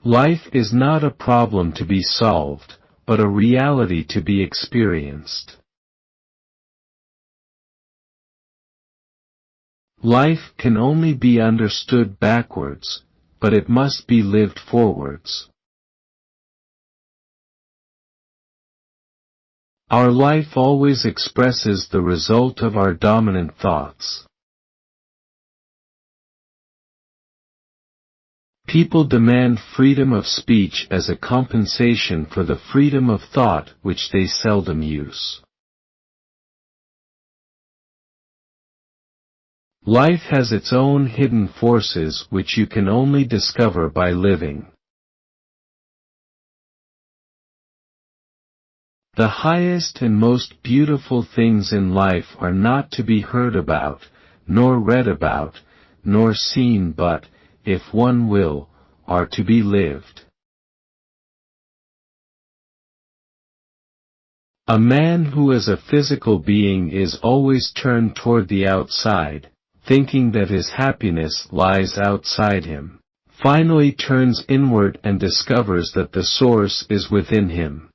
Life is not a problem to be solved, but a reality to be experienced. Life can only be understood backwards, but it must be lived forwards. Our life always expresses the result of our dominant thoughts. People demand freedom of speech as a compensation for the freedom of thought which they seldom use. Life has its own hidden forces which you can only discover by living. The highest and most beautiful things in life are not to be heard about, nor read about, nor seen but, if one will, are to be lived. A man who is a physical being is always turned toward the outside, thinking that his happiness lies outside him, finally turns inward and discovers that the source is within him.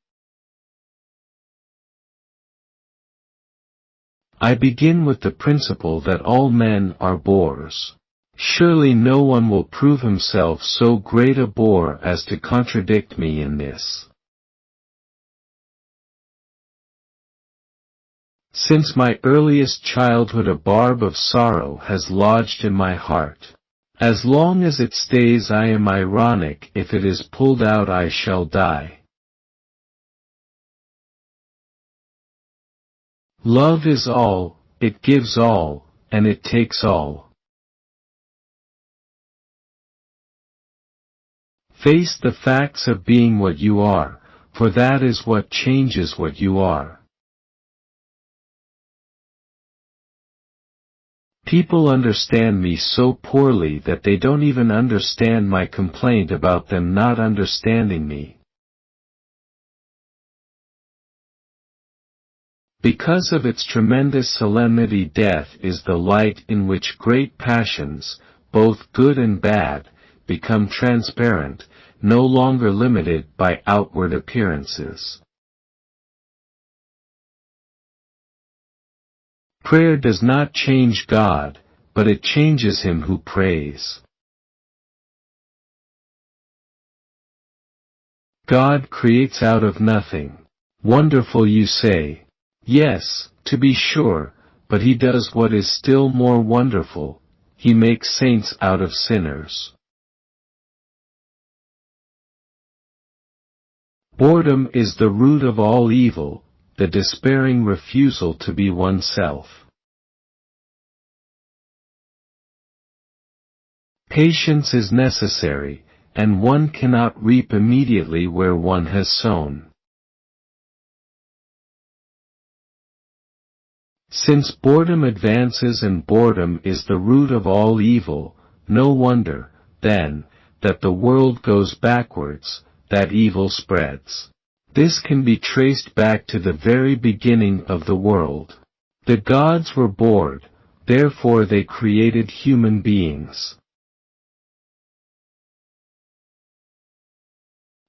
I begin with the principle that all men are bores. Surely no one will prove himself so great a bore as to contradict me in this. Since my earliest childhood a barb of sorrow has lodged in my heart. As long as it stays I am ironic, if it is pulled out I shall die. Love is all, it gives all, and it takes all. Face the facts of being what you are, for that is what changes what you are. People understand me so poorly that they don't even understand my complaint about them not understanding me. Because of its tremendous solemnity, death is the light in which great passions, both good and bad, become transparent, no longer limited by outward appearances. Prayer does not change God, but it changes him who prays. God creates out of nothing. Wonderful, you say. Yes, to be sure, but he does what is still more wonderful. He makes saints out of sinners. Boredom is the root of all evil, the despairing refusal to be oneself. Patience is necessary, and one cannot reap immediately where one has sown. Since boredom advances and boredom is the root of all evil, no wonder, then, that the world goes backwards, that evil spreads. This can be traced back to the very beginning of the world. The gods were bored, therefore they created human beings.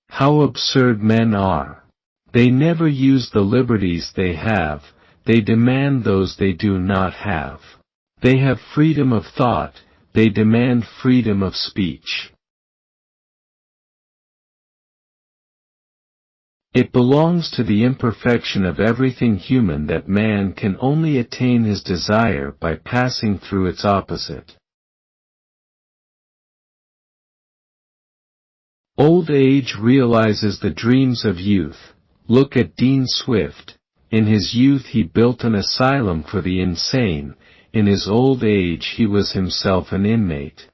How absurd men are! They never use the liberties they have, they demand those they do not have. They have freedom of thought, they demand freedom of speech. It belongs to the imperfection of everything human that man can only attain his desire by passing through its opposite. Old age realizes the dreams of youth. Look at Dean Swift. In his youth he built an asylum for the insane, in his old age he was himself an inmate.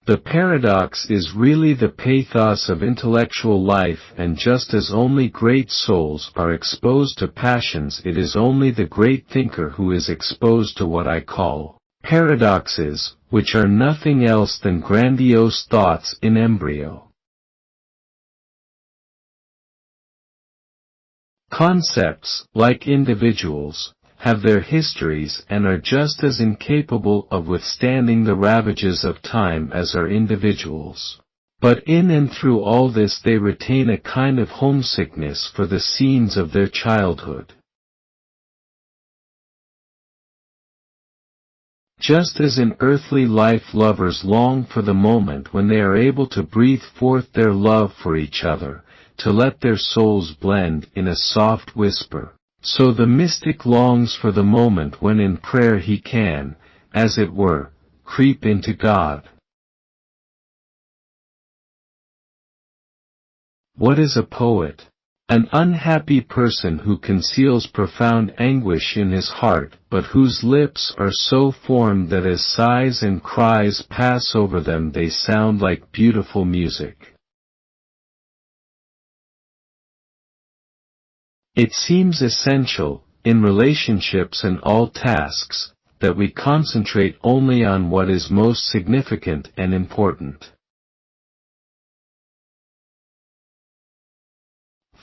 The paradox is really the pathos of intellectual life, and just as only great souls are exposed to passions, it is only the great thinker who is exposed to what I call paradoxes, which are nothing else than grandiose thoughts in embryo. Concepts, like individuals, have their histories and are just as incapable of withstanding the ravages of time as are individuals. But in and through all this they retain a kind of homesickness for the scenes of their childhood. Just as in earthly life lovers long for the moment when they are able to breathe forth their love for each other, to let their souls blend in a soft whisper, so the mystic longs for the moment when in prayer he can, as it were, creep into God. What is a poet? An unhappy person who conceals profound anguish in his heart, but whose lips are so formed that as sighs and cries pass over them they sound like beautiful music. It seems essential, in relationships and all tasks, that we concentrate only on what is most significant and important.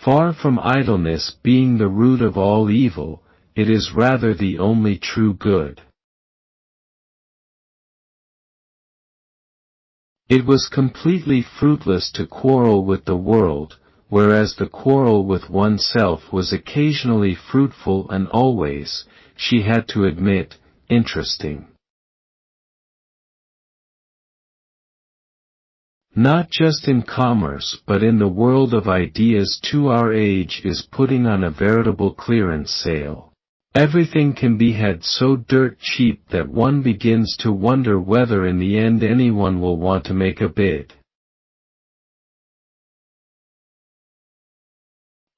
Far from idleness being the root of all evil, it is rather the only true good. It was completely fruitless to quarrel with the world, whereas the quarrel with oneself was occasionally fruitful and always, she had to admit, interesting. Not just in commerce but in the world of ideas too, our age is putting on a veritable clearance sale. Everything can be had so dirt cheap that one begins to wonder whether in the end anyone will want to make a bid.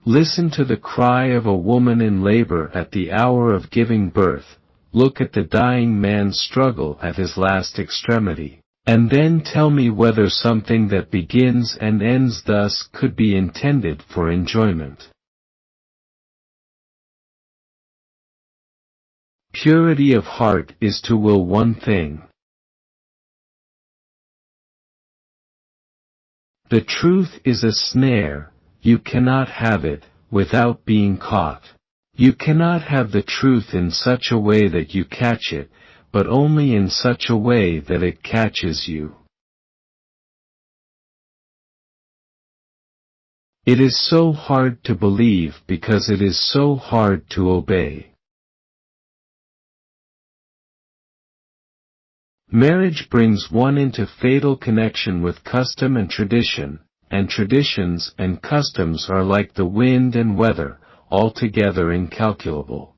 Listen to the cry of a woman in labor at the hour of giving birth, look at the dying man's struggle at his last extremity. And then tell me whether something that begins and ends thus could be intended for enjoyment. Purity of heart is to will one thing. The truth is a snare, you cannot have it, without being caught. You cannot have the truth in such a way that you catch it, but only in such a way that it catches you. It is so hard to believe because it is so hard to obey. Marriage brings one into fatal connection with custom and traditions and customs are like the wind and weather, altogether incalculable.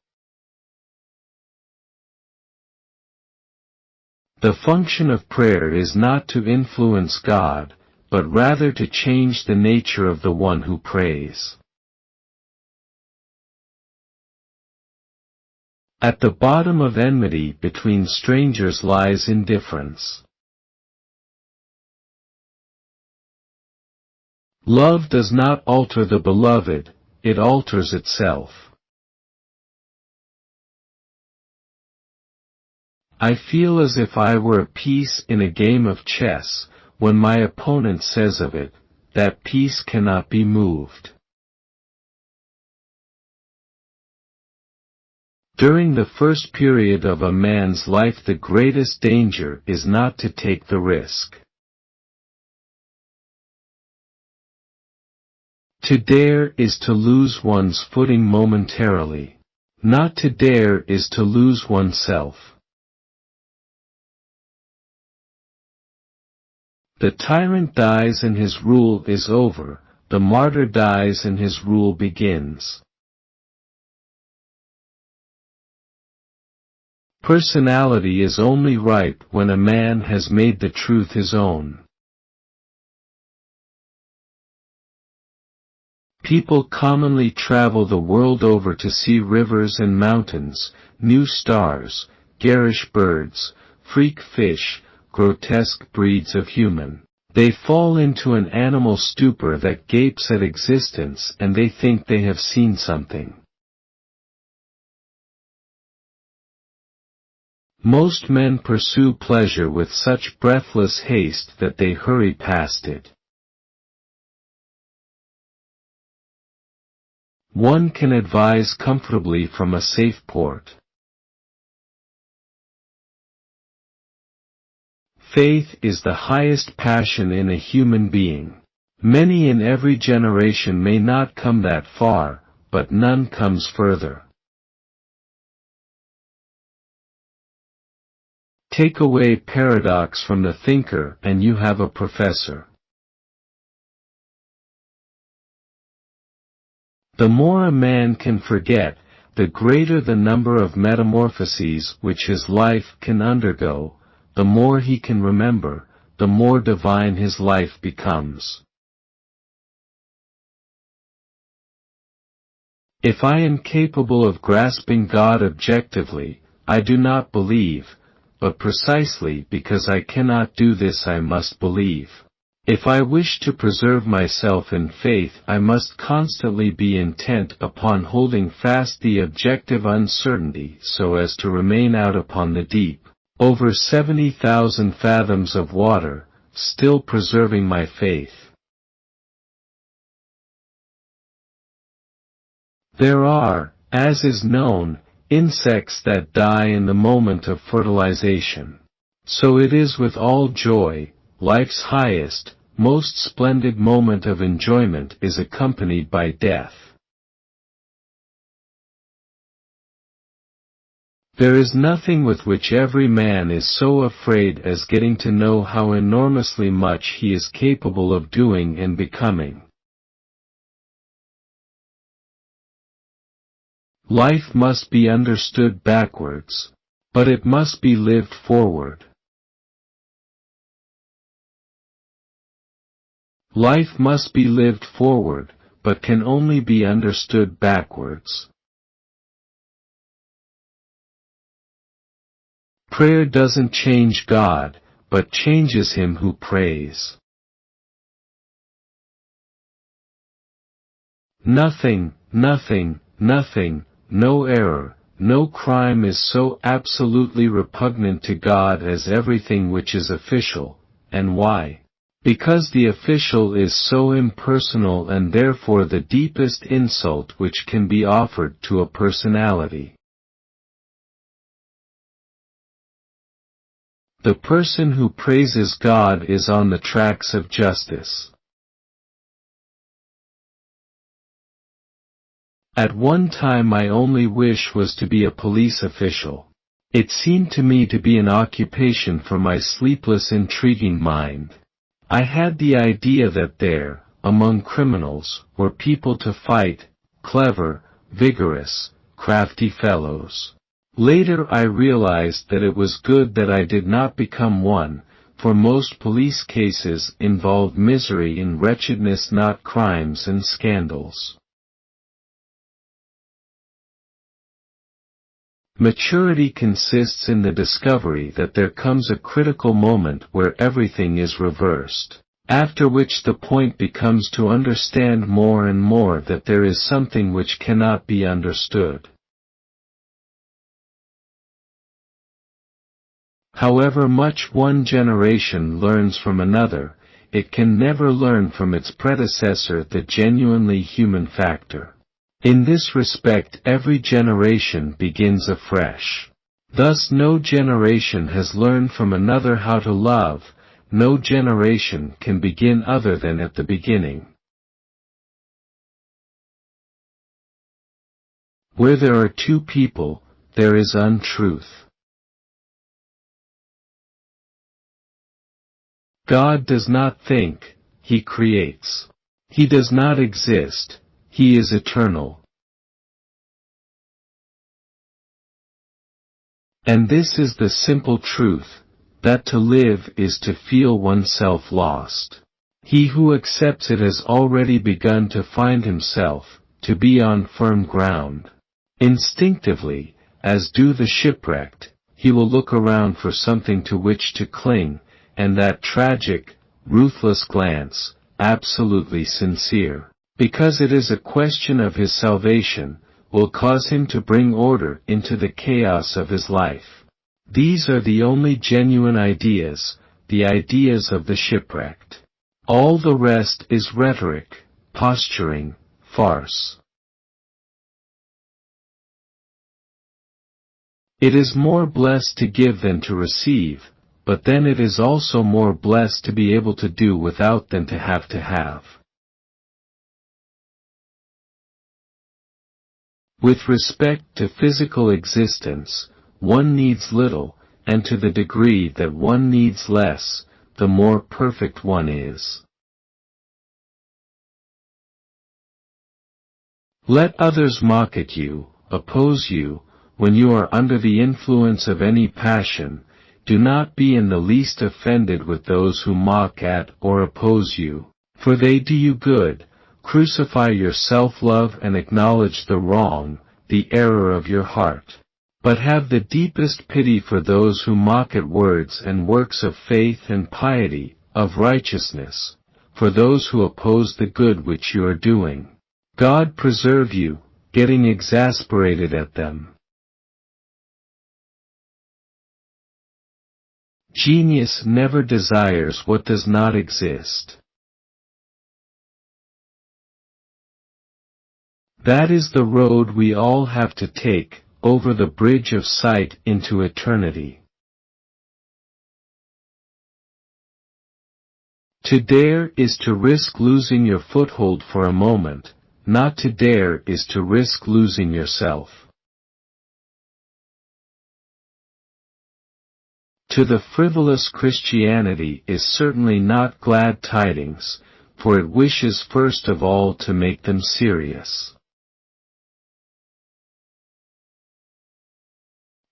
The function of prayer is not to influence God, but rather to change the nature of the one who prays. At the bottom of enmity between strangers lies indifference. Love does not alter the beloved, it alters itself. I feel as if I were a piece in a game of chess, when my opponent says of it, that piece cannot be moved. During the first period of a man's life the greatest danger is not to take the risk. To dare is to lose one's footing momentarily. Not to dare is to lose oneself. The tyrant dies and his rule is over, the martyr dies and his rule begins. Personality is only ripe when a man has made the truth his own. People commonly travel the world over to see rivers and mountains, new stars, garish birds, freak fish, grotesque breeds of human. They fall into an animal stupor that gapes at existence and they think they have seen something. Most men pursue pleasure with such breathless haste that they hurry past it. One can advise comfortably from a safe port. Faith is the highest passion in a human being. Many in every generation may not come that far, but none comes further. Take away paradox from the thinker and you have a professor. The more a man can forget, the greater the number of metamorphoses which his life can undergo. The more he can remember, the more divine his life becomes. If I am capable of grasping God objectively, I do not believe, but precisely because I cannot do this I must believe. If I wish to preserve myself in faith I must constantly be intent upon holding fast the objective uncertainty so as to remain out upon the deep, over 70,000 fathoms of water, still preserving my faith. There are, as is known, insects that die in the moment of fertilization. So it is with all joy, life's highest, most splendid moment of enjoyment is accompanied by death. There is nothing with which every man is so afraid as getting to know how enormously much he is capable of doing and becoming. Life must be understood backwards, but it must be lived forward. Life must be lived forward, but can only be understood backwards. Prayer doesn't change God, but changes him who prays. Nothing, nothing, nothing, no error, no crime is so absolutely repugnant to God as everything which is official. And why? Because the official is so impersonal and therefore the deepest insult which can be offered to a personality. The person who praises God is on the tracks of justice. At one time my only wish was to be a police official. It seemed to me to be an occupation for my sleepless intriguing mind. I had the idea that there, among criminals, were people to fight, clever, vigorous, crafty fellows. Later I realized that it was good that I did not become one, for most police cases involve misery and wretchedness, not crimes and scandals. Maturity consists in the discovery that there comes a critical moment where everything is reversed, after which the point becomes to understand more and more that there is something which cannot be understood. However much one generation learns from another, it can never learn from its predecessor the genuinely human factor. In this respect every generation begins afresh. Thus no generation has learned from another how to love, no generation can begin other than at the beginning. Where there are two people, there is untruth. God does not think, he creates. He does not exist, he is eternal. And this is the simple truth, that to live is to feel oneself lost. He who accepts it has already begun to find himself, to be on firm ground. Instinctively, as do the shipwrecked, he will look around for something to which to cling, and that tragic, ruthless glance, absolutely sincere, because it is a question of his salvation, will cause him to bring order into the chaos of his life. These are the only genuine ideas, the ideas of the shipwrecked. All the rest is rhetoric, posturing, farce. It is more blessed to give than to receive, but then it is also more blessed to be able to do without than to have to have. With respect to physical existence, one needs little, and to the degree that one needs less, the more perfect one is. Let others mock at you, oppose you, when you are under the influence of any passion. Do not be in the least offended with those who mock at or oppose you, for they do you good. Crucify your self-love and acknowledge the wrong, the error of your heart. But have the deepest pity for those who mock at words and works of faith and piety, of righteousness, for those who oppose the good which you are doing. God preserve you, getting exasperated at them. Genius never desires what does not exist. That is the road we all have to take, over the bridge of sight into eternity. To dare is to risk losing your foothold for a moment, not to dare is to risk losing yourself. To the frivolous Christianity is certainly not glad tidings, for it wishes first of all to make them serious.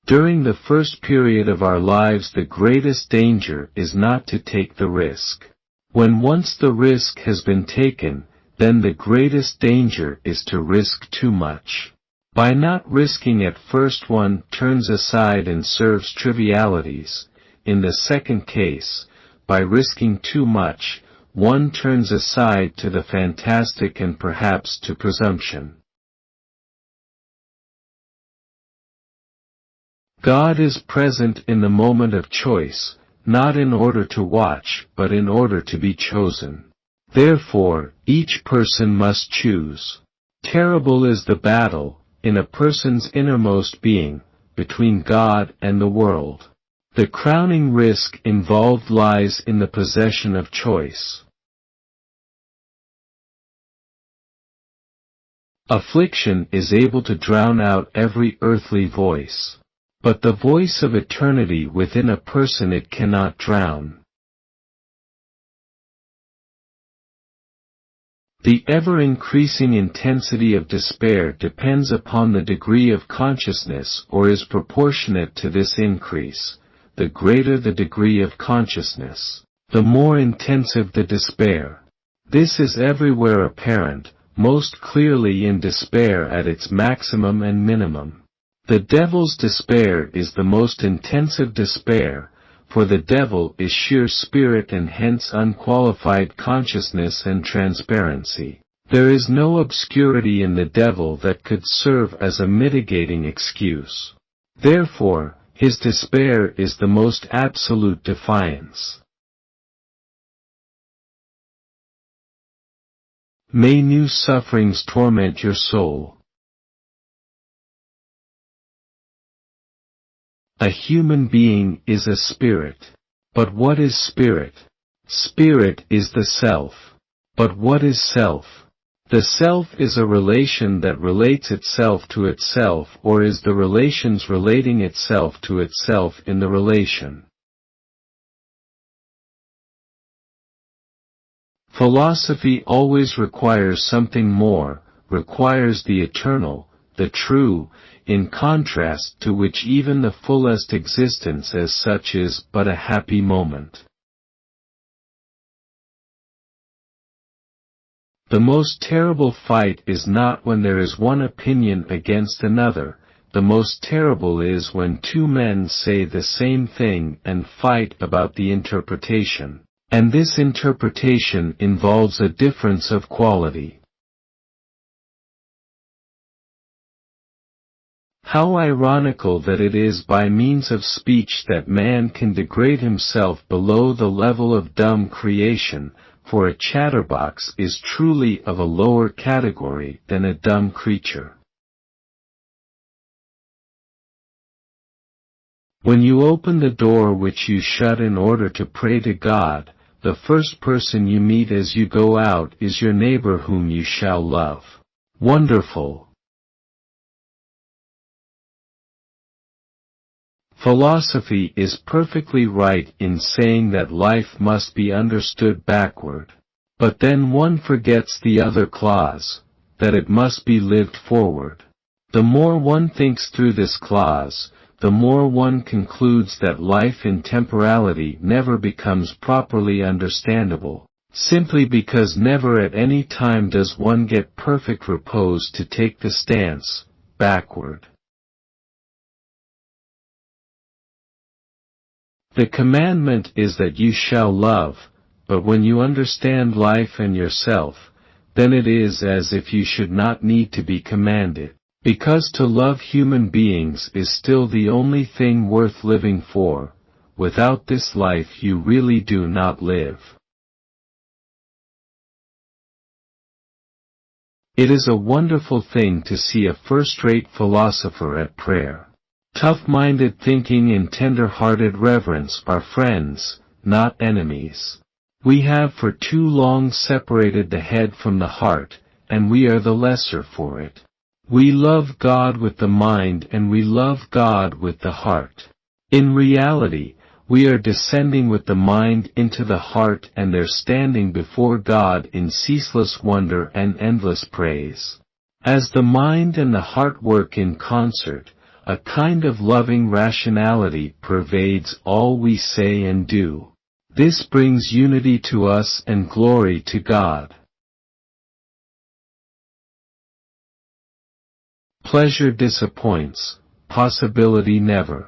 During the first period of our lives the greatest danger is not to take the risk. When once the risk has been taken, then the greatest danger is to risk too much. By not risking at first one turns aside and serves trivialities. In the second case, by risking too much, one turns aside to the fantastic and perhaps to presumption. God is present in the moment of choice, not in order to watch, but in order to be chosen. Therefore, each person must choose. Terrible is the battle, in a person's innermost being, between God and the world. The crowning risk involved lies in the possession of choice. Affliction is able to drown out every earthly voice. But the voice of eternity within a person it cannot drown. The ever-increasing intensity of despair depends upon the degree of consciousness or is proportionate to this increase. The greater the degree of consciousness, the more intensive the despair. This is everywhere apparent, most clearly in despair at its maximum and minimum. The devil's despair is the most intensive despair, for the devil is sheer spirit and hence unqualified consciousness and transparency. There is no obscurity in the devil that could serve as a mitigating excuse. Therefore, his despair is the most absolute defiance. May new sufferings torment your soul. A human being is a spirit. But what is spirit? Spirit is the self. But what is self? The self is a relation that relates itself to itself or is the relations relating itself to itself in the relation. Philosophy always requires something more, requires the eternal, the true, in contrast to which even the fullest existence as such is but a happy moment. The most terrible fight is not when there is one opinion against another, the most terrible is when two men say the same thing and fight about the interpretation, and this interpretation involves a difference of quality. How ironical that it is by means of speech that man can degrade himself below the level of dumb creation, for a chatterbox is truly of a lower category than a dumb creature. When you open the door which you shut in order to pray to God, the first person you meet as you go out is your neighbor whom you shall love. Wonderful. Philosophy is perfectly right in saying that life must be understood backward. But then one forgets the other clause, that it must be lived forward. The more one thinks through this clause, the more one concludes that life in temporality never becomes properly understandable, simply because never at any time does one get perfect repose to take the stance, backward. The commandment is that you shall love, but when you understand life and yourself, then it is as if you should not need to be commanded, because to love human beings is still the only thing worth living for. Without this life you really do not live. It is a wonderful thing to see a first-rate philosopher at prayer. Tough-minded thinking and tender-hearted reverence are friends, not enemies. We have for too long separated the head from the heart, and we are the lesser for it. We love God with the mind and we love God with the heart. In reality, we are descending with the mind into the heart and there standing before God in ceaseless wonder and endless praise. As the mind and the heart work in concert, a kind of loving rationality pervades all we say and do. This brings unity to us and glory to God. Pleasure disappoints, possibility never.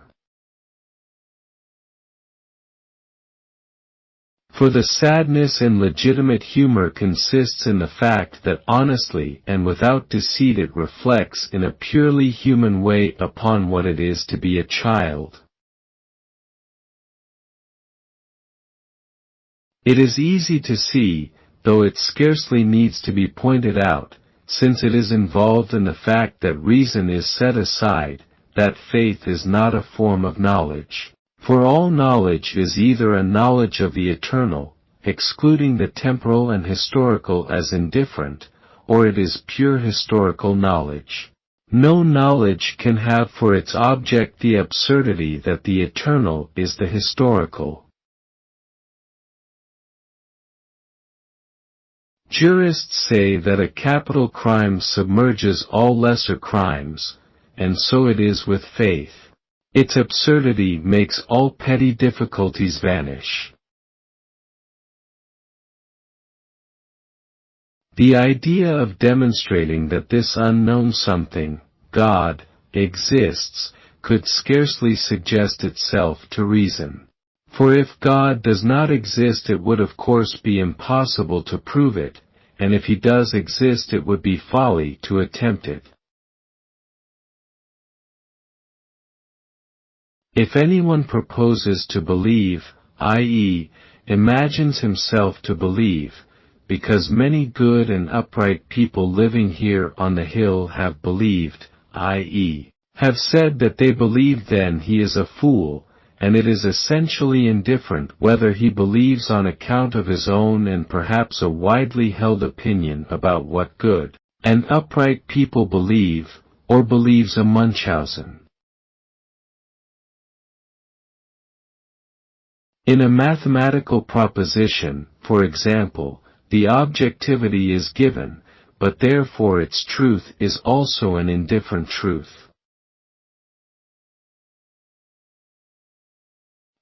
For the sadness and legitimate humor consists in the fact that honestly and without deceit it reflects in a purely human way upon what it is to be a child. It is easy to see, though it scarcely needs to be pointed out, since it is involved in the fact that reason is set aside, that faith is not a form of knowledge. For all knowledge is either a knowledge of the eternal, excluding the temporal and historical as indifferent, or it is pure historical knowledge. No knowledge can have for its object the absurdity that the eternal is the historical. Jurists say that a capital crime submerges all lesser crimes, and so it is with faith. Its absurdity makes all petty difficulties vanish. The idea of demonstrating that this unknown something, God, exists, could scarcely suggest itself to reason. For if God does not exist it would of course be impossible to prove it, and if he does exist it would be folly to attempt it. If anyone proposes to believe, i.e., imagines himself to believe, because many good and upright people living here on the hill have believed, i.e., have said that they believe, then he is a fool, and it is essentially indifferent whether he believes on account of his own and perhaps a widely held opinion about what good and upright people believe, or believes a Munchausen. In a mathematical proposition, for example, the objectivity is given, but therefore its truth is also an indifferent truth.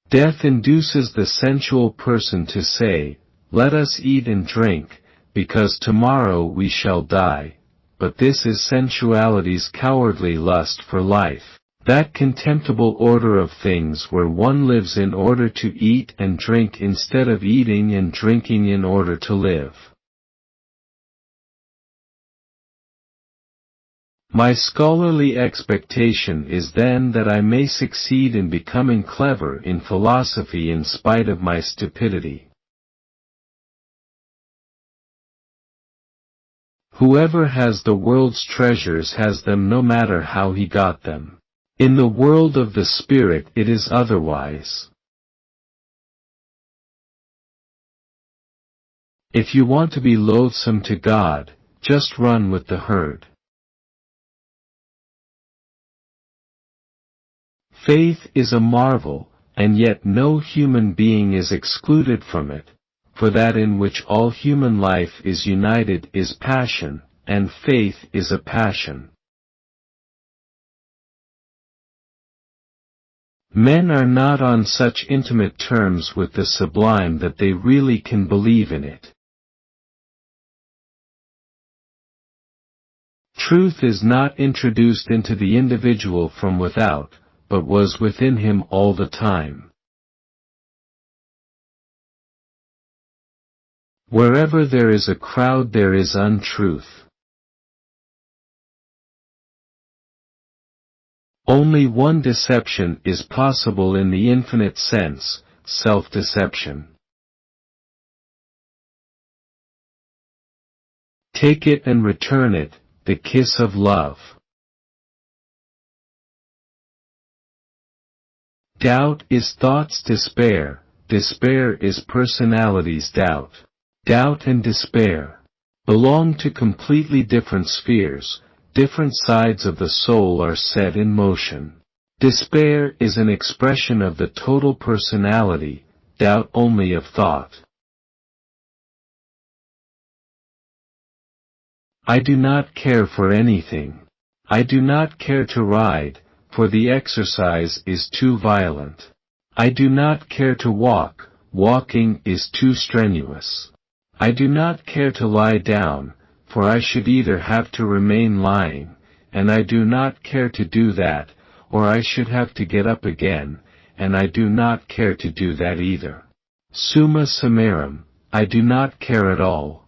Death induces the sensual person to say, "Let us eat and drink, because tomorrow we shall die," but this is sensuality's cowardly lust for life, that contemptible order of things where one lives in order to eat and drink instead of eating and drinking in order to live. My scholarly expectation is then that I may succeed in becoming clever in philosophy in spite of my stupidity. Whoever has the world's treasures has them no matter how he got them. In the world of the spirit it is otherwise. If you want to be loathsome to God, just run with the herd. Faith is a marvel, and yet no human being is excluded from it, for that in which all human life is united is passion, and faith is a passion. Men are not on such intimate terms with the sublime that they really can believe in it. Truth is not introduced into the individual from without, but was within him all the time. Wherever there is a crowd there is untruth. Only one deception is possible in the infinite sense, self-deception. Take it and return it, the kiss of love. Doubt is thought's despair, despair is personality's doubt. Doubt and despair belong to completely different spheres, different sides of the soul are set in motion. Despair is an expression of the total personality, doubt only of thought. I do not care for anything. I do not care to ride, for the exercise is too violent. I do not care to walk, walking is too strenuous. I do not care to lie down, for I should either have to remain lying, and I do not care to do that, or I should have to get up again, and I do not care to do that either. Summa summarum, I do not care at all.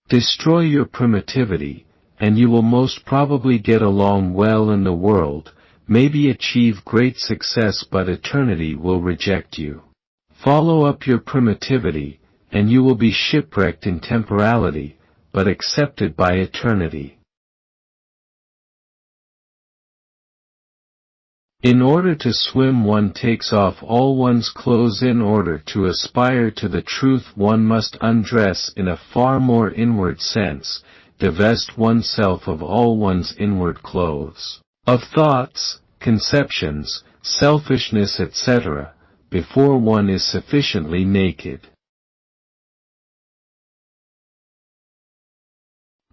Destroy your primitivity, and you will most probably get along well in the world, maybe achieve great success, but eternity will reject you. Follow up your primitivity, and you will be shipwrecked in temporality, but accepted by eternity. In order to swim one takes off all one's clothes. In order to aspire to the truth one must undress in a far more inward sense, divest oneself of all one's inward clothes, of thoughts, conceptions, selfishness etc., before one is sufficiently naked.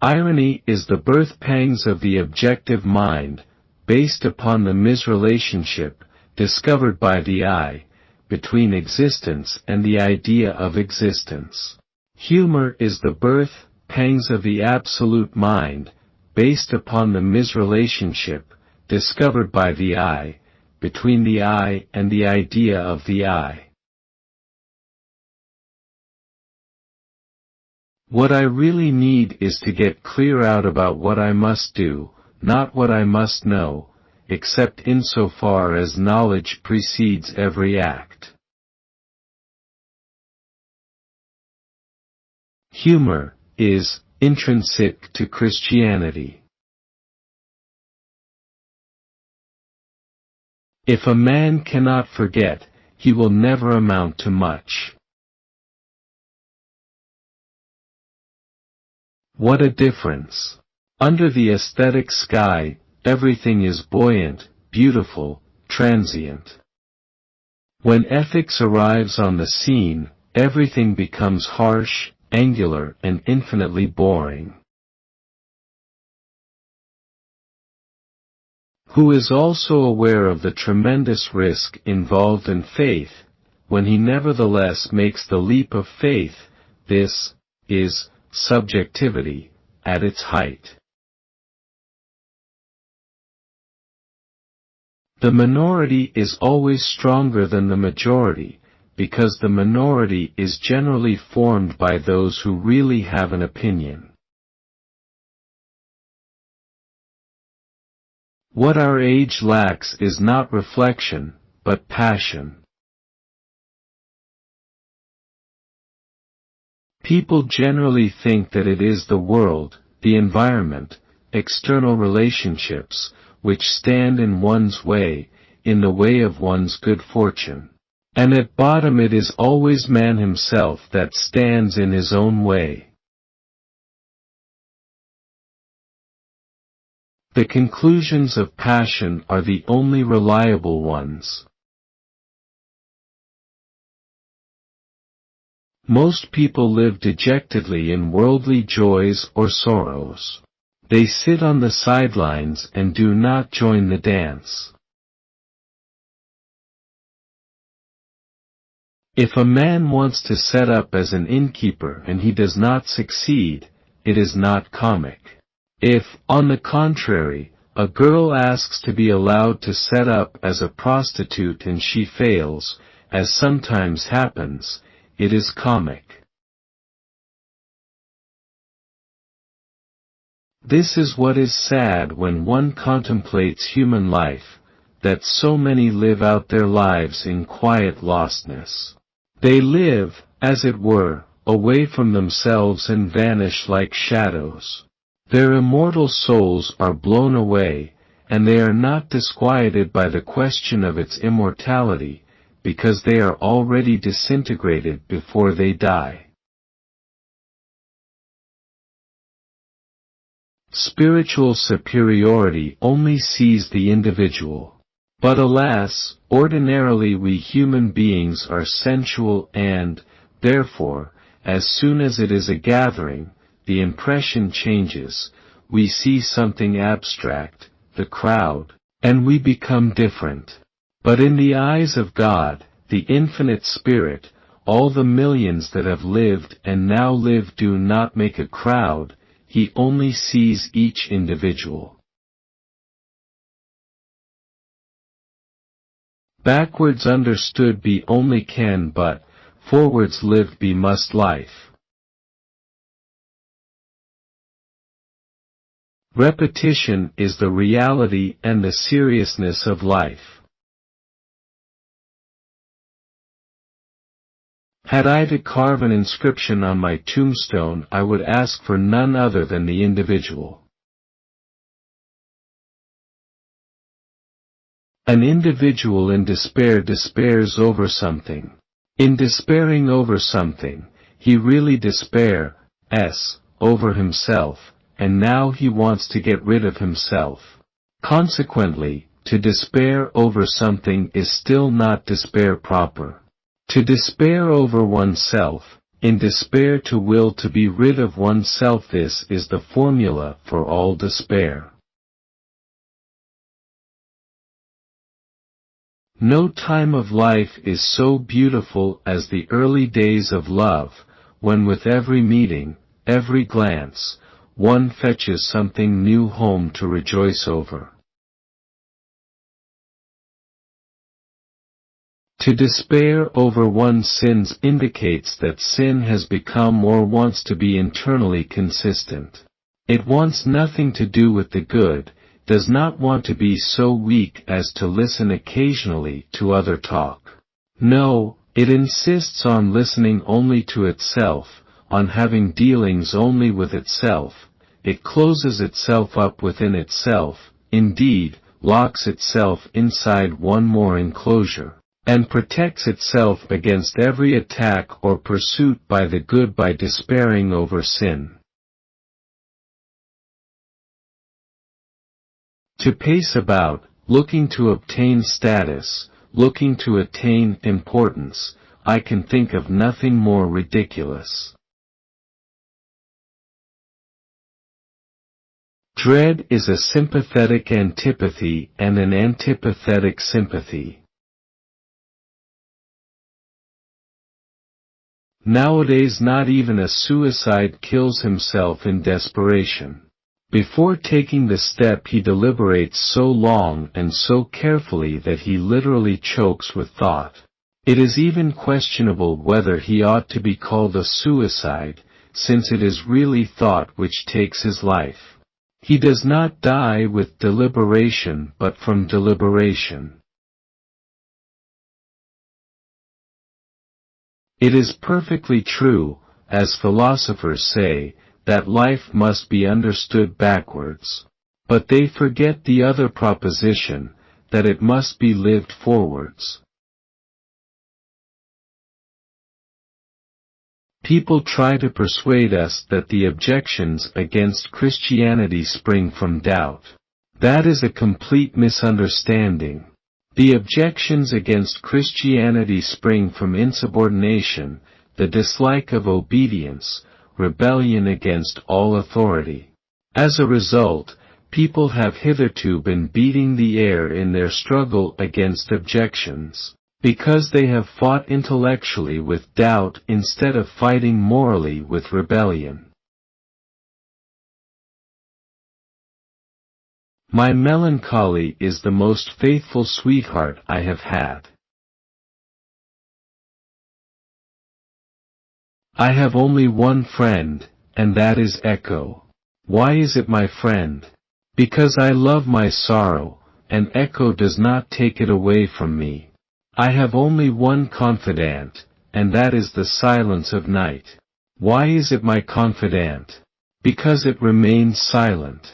Irony is the birth pangs of the objective mind, based upon the misrelationship, discovered by the eye, between existence and the idea of existence. Humor is the birth pangs of the absolute mind, based upon the misrelationship, discovered by the eye, between the eye and the idea of the eye. What I really need is to get clear out about what I must do, not what I must know, except insofar as knowledge precedes every act. Humor is intrinsic to Christianity. If a man cannot forget, he will never amount to much. What a difference! Under the aesthetic sky, everything is buoyant, beautiful, transient. When ethics arrives on the scene, everything becomes harsh, angular, and infinitely boring. Who is also aware of the tremendous risk involved in faith, when he nevertheless makes the leap of faith, this is subjectivity at its height. The minority is always stronger than the majority, because the minority is generally formed by those who really have an opinion. What our age lacks is not reflection, but passion. People generally think that it is the world, the environment, external relationships, which stand in one's way, in the way of one's good fortune. And at bottom it is always man himself that stands in his own way. The conclusions of passion are the only reliable ones. Most people live dejectedly in worldly joys or sorrows. They sit on the sidelines and do not join the dance. If a man wants to set up as an innkeeper and he does not succeed, it is not comic. If, on the contrary, a girl asks to be allowed to set up as a prostitute and she fails, as sometimes happens, it is comic. This is what is sad when one contemplates human life, that so many live out their lives in quiet lostness. They live, as it were, away from themselves and vanish like shadows. Their immortal souls are blown away, and they are not disquieted by the question of its immortality, because they are already disintegrated before they die. Spiritual superiority only sees the individual. But alas, ordinarily we human beings are sensual and, therefore, as soon as it is a gathering, the impression changes, we see something abstract, the crowd, and we become different. But in the eyes of God, the infinite Spirit, all the millions that have lived and now live do not make a crowd, He only sees each individual. Backwards understood be only can but, forwards lived be must life. Repetition is the reality and the seriousness of life. Had I to carve an inscription on my tombstone, I would ask for none other than the individual. An individual in despair despairs over something. In despairing over something, he really despairs over himself, and now he wants to get rid of himself. Consequently, to despair over something is still not despair proper. To despair over oneself, in despair to will to be rid of oneself, this is the formula for all despair. No time of life is so beautiful as the early days of love, when with every meeting, every glance, one fetches something new home to rejoice over. To despair over one's sins indicates that sin has become or wants to be internally consistent. It wants nothing to do with the good, does not want to be so weak as to listen occasionally to other talk. No, it insists on listening only to itself, on having dealings only with itself. It closes itself up within itself, indeed, locks itself inside one more enclosure, and protects itself against every attack or pursuit by the good by despairing over sin. To pace about, looking to obtain status, looking to attain importance, I can think of nothing more ridiculous. Dread is a sympathetic antipathy and an antipathetic sympathy. Nowadays not even a suicide kills himself in desperation. Before taking the step he deliberates so long and so carefully that he literally chokes with thought. It is even questionable whether he ought to be called a suicide, since it is really thought which takes his life. He does not die with deliberation but from deliberation. It is perfectly true, as philosophers say, that life must be understood backwards. But they forget the other proposition, that it must be lived forwards. People try to persuade us that the objections against Christianity spring from doubt. That is a complete misunderstanding. The objections against Christianity spring from insubordination, the dislike of obedience, rebellion against all authority. As a result, people have hitherto been beating the air in their struggle against objections, because they have fought intellectually with doubt instead of fighting morally with rebellion. My melancholy is the most faithful sweetheart I have had. I have only one friend, and that is Echo. Why is it my friend? Because I love my sorrow, and Echo does not take it away from me. I have only one confidant, and that is the silence of night. Why is it my confidant? Because it remains silent.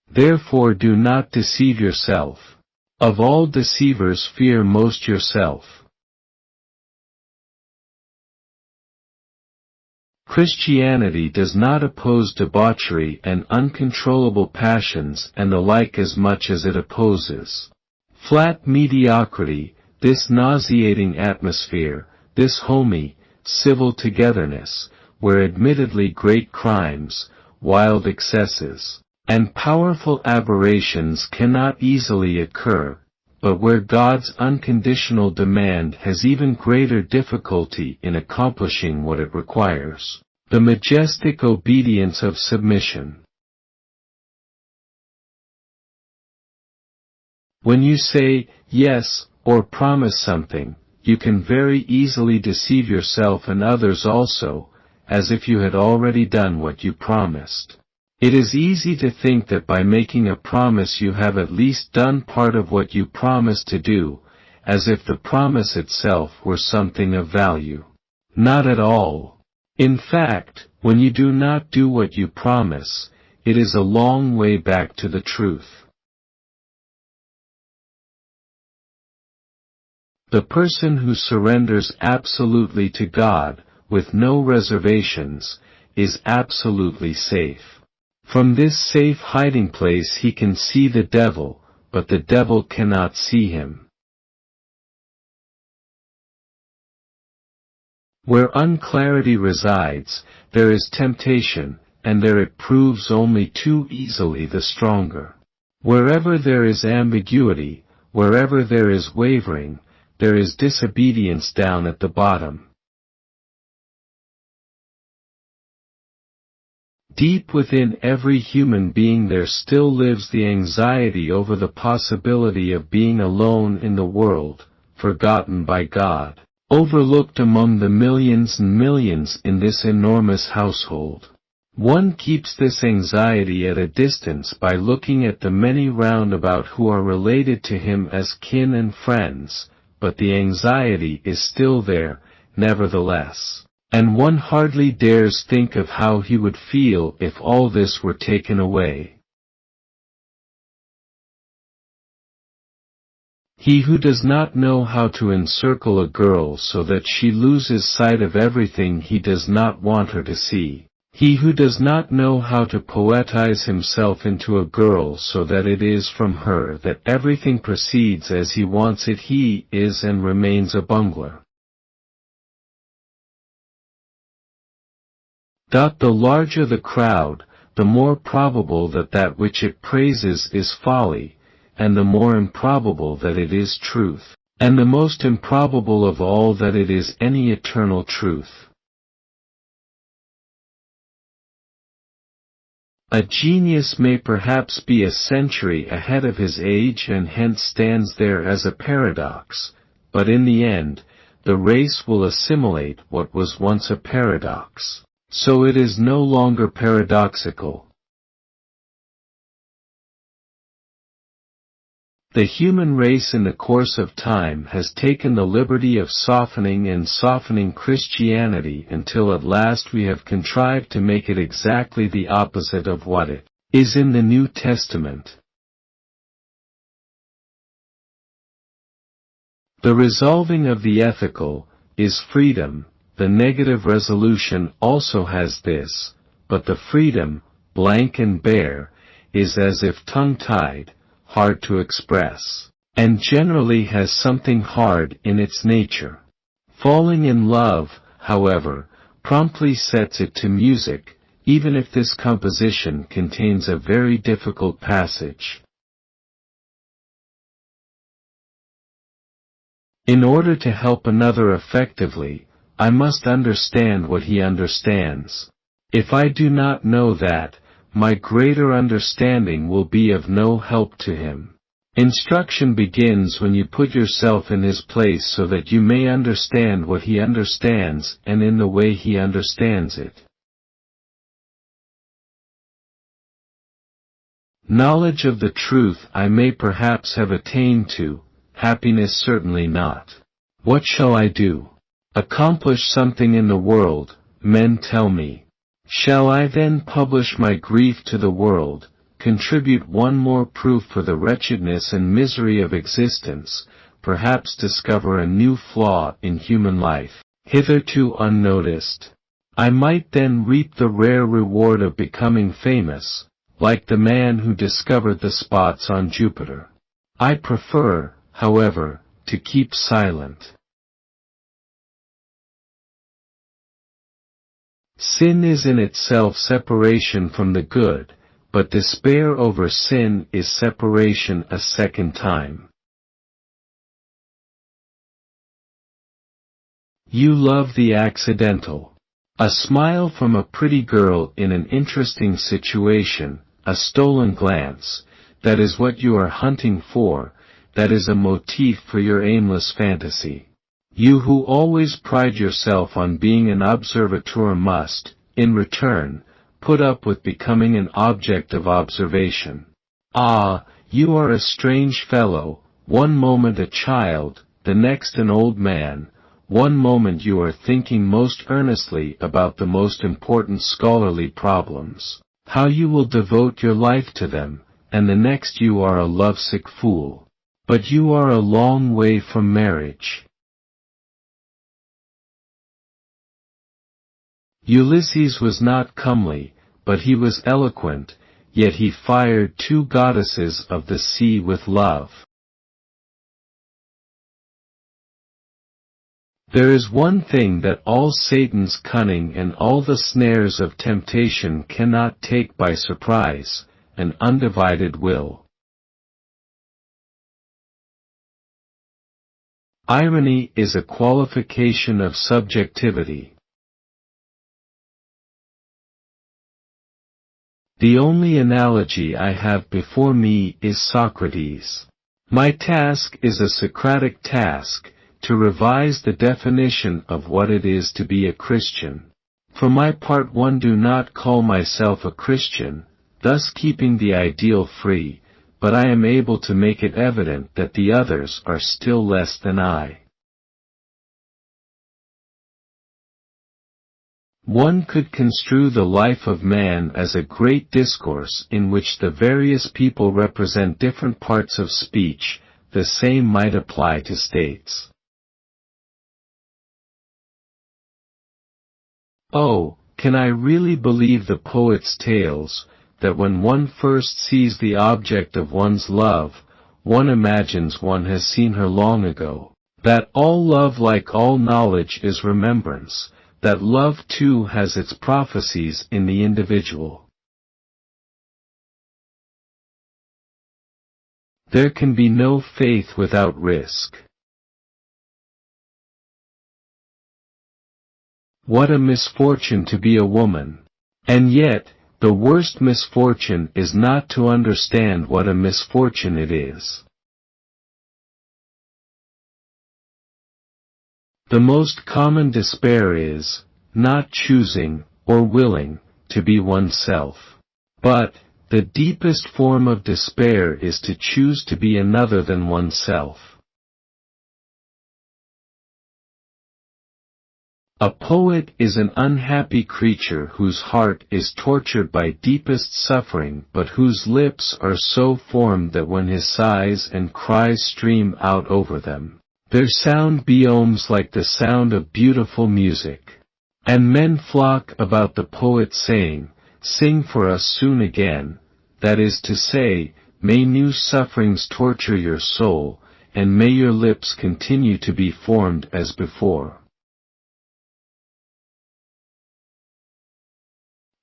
Therefore do not deceive yourself. Of all deceivers fear most yourself. Christianity does not oppose debauchery and uncontrollable passions and the like as much as it opposes flat mediocrity, this nauseating atmosphere, this homey, civil togetherness, where admittedly great crimes, wild excesses, and powerful aberrations cannot easily occur, but where God's unconditional demand has even greater difficulty in accomplishing what it requires, the majestic obedience of submission. When you say, yes, or promise something, you can very easily deceive yourself and others also, as if you had already done what you promised. It is easy to think that by making a promise you have at least done part of what you promised to do, as if the promise itself were something of value. Not at all. In fact, when you do not do what you promise, it is a long way back to the truth. The person who surrenders absolutely to God, with no reservations, is absolutely safe. From this safe hiding place he can see the devil, but the devil cannot see him. Where unclarity resides, there is temptation, and there it proves only too easily the stronger. Wherever there is ambiguity, wherever there is wavering, there is disobedience down at the bottom. Deep within every human being there still lives the anxiety over the possibility of being alone in the world, forgotten by God, overlooked among the millions and millions in this enormous household. One keeps this anxiety at a distance by looking at the many round about who are related to him as kin and friends, but the anxiety is still there, nevertheless. And one hardly dares think of how he would feel if all this were taken away. He who does not know how to encircle a girl so that she loses sight of everything he does not want her to see. He who does not know how to poetize himself into a girl so that it is from her that everything proceeds as he wants it, he is and remains a bungler. The larger the crowd, the more probable that that which it praises is folly, and the more improbable that it is truth, and the most improbable of all that it is any eternal truth. A genius may perhaps be a century ahead of his age and hence stands there as a paradox, but in the end, the race will assimilate what was once a paradox. So it is no longer paradoxical. The human race in the course of time has taken the liberty of softening and softening Christianity until at last we have contrived to make it exactly the opposite of what it is in the New Testament. The resolving of the ethical is freedom. The negative resolution also has this, but the freedom, blank and bare, is as if tongue-tied, hard to express, and generally has something hard in its nature. Falling in love, however, promptly sets it to music, even if this composition contains a very difficult passage. In order to help another effectively, I must understand what he understands. If I do not know that, my greater understanding will be of no help to him. Instruction begins when you put yourself in his place so that you may understand what he understands and in the way he understands it. Knowledge of the truth I may perhaps have attained to, happiness certainly not. What shall I do? Accomplish something in the world, men tell me. Shall I then publish my grief to the world, contribute one more proof for the wretchedness and misery of existence, perhaps discover a new flaw in human life, hitherto unnoticed? I might then reap the rare reward of becoming famous, like the man who discovered the spots on Jupiter. I prefer, however, to keep silent. Sin is in itself separation from the good, but despair over sin is separation a second time. You love the accidental. A smile from a pretty girl in an interesting situation, a stolen glance, that is what you are hunting for, that is a motif for your aimless fantasy. You who always pride yourself on being an observateur must, in return, put up with becoming an object of observation. Ah, you are a strange fellow, one moment a child, the next an old man, one moment you are thinking most earnestly about the most important scholarly problems, how you will devote your life to them, and the next you are a lovesick fool. But you are a long way from marriage. Ulysses was not comely, but he was eloquent, yet he fired two goddesses of the sea with love. There is one thing that all Satan's cunning and all the snares of temptation cannot take by surprise, an undivided will. Irony is a qualification of subjectivity. The only analogy I have before me is Socrates. My task is a Socratic task, to revise the definition of what it is to be a Christian. For my part I do not call myself a Christian, thus keeping the ideal free, but I am able to make it evident that the others are still less than I. One could construe the life of man as a great discourse in which the various people represent different parts of speech. The same might apply to states. Oh, can I really believe the poet's tales, that when one first sees the object of one's love, one imagines one has seen her long ago, that all love like all knowledge is remembrance, that love too has its prophecies in the individual. There can be no faith without risk. What a misfortune to be a woman! And yet, the worst misfortune is not to understand what a misfortune it is. The most common despair is, not choosing, or willing, to be oneself. But, The deepest form of despair is to choose to be another than oneself. A poet is an unhappy creature whose heart is tortured by deepest suffering but whose lips are so formed that when his sighs and cries stream out over them, their sound becomes like the sound of beautiful music. And men flock about the poet saying, "Sing for us soon again," that is to say, may new sufferings torture your soul, and may your lips continue to be formed as before.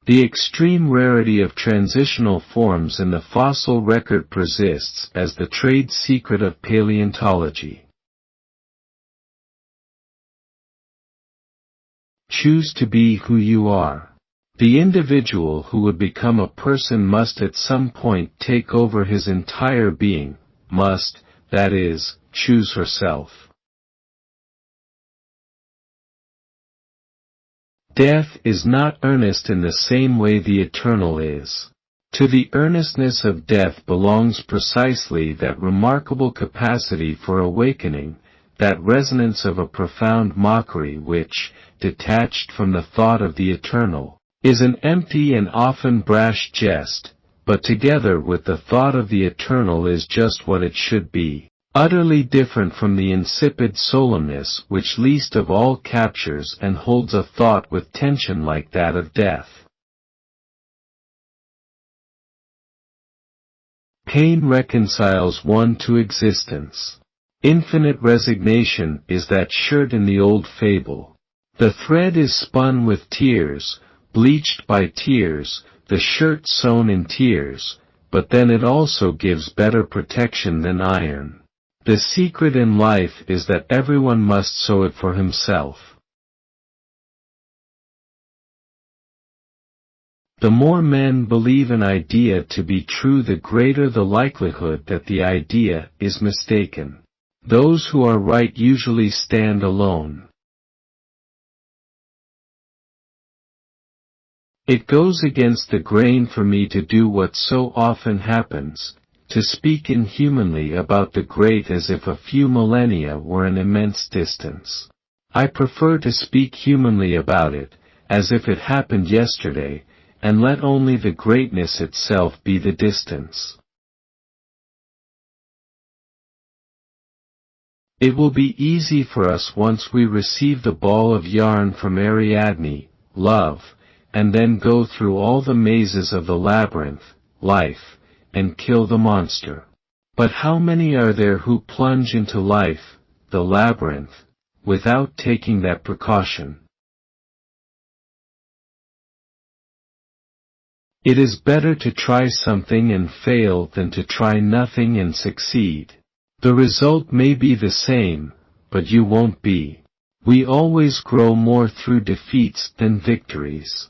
The extreme rarity of transitional forms in the fossil record persists as the trade secret of paleontology. Choose to be who you are. The individual who would become a person must at some point take over his entire being, must, that is, choose herself. Death is not earnest in the same way the eternal is. To the earnestness of death belongs precisely that remarkable capacity for awakening, that resonance of a profound mockery which, detached from the thought of the eternal, is an empty and often brash jest, but together with the thought of the eternal is just what it should be. Utterly different from the insipid solemnness which least of all captures and holds a thought with tension like that of death. Pain reconciles one to existence. Infinite resignation is that shirt in the old fable. The thread is spun with tears, bleached by tears, the shirt sewn in tears, but then it also gives better protection than iron. The secret in life is that everyone must sew it for himself. The more men believe an idea to be true, the greater the likelihood that the idea is mistaken. Those who are right usually stand alone. It goes against the grain for me to do what so often happens, to speak inhumanly about the great as if a few millennia were an immense distance. I prefer to speak humanly about it, as if it happened yesterday, and let only the greatness itself be the distance. It will be easy for us once we receive the ball of yarn from Ariadne, love, and then go through all the mazes of the labyrinth, life, and kill the monster. But how many are there who plunge into life, the labyrinth, without taking that precaution? It is better to try something and fail than to try nothing and succeed. The result may be the same, but you won't be. We always grow more through defeats than victories.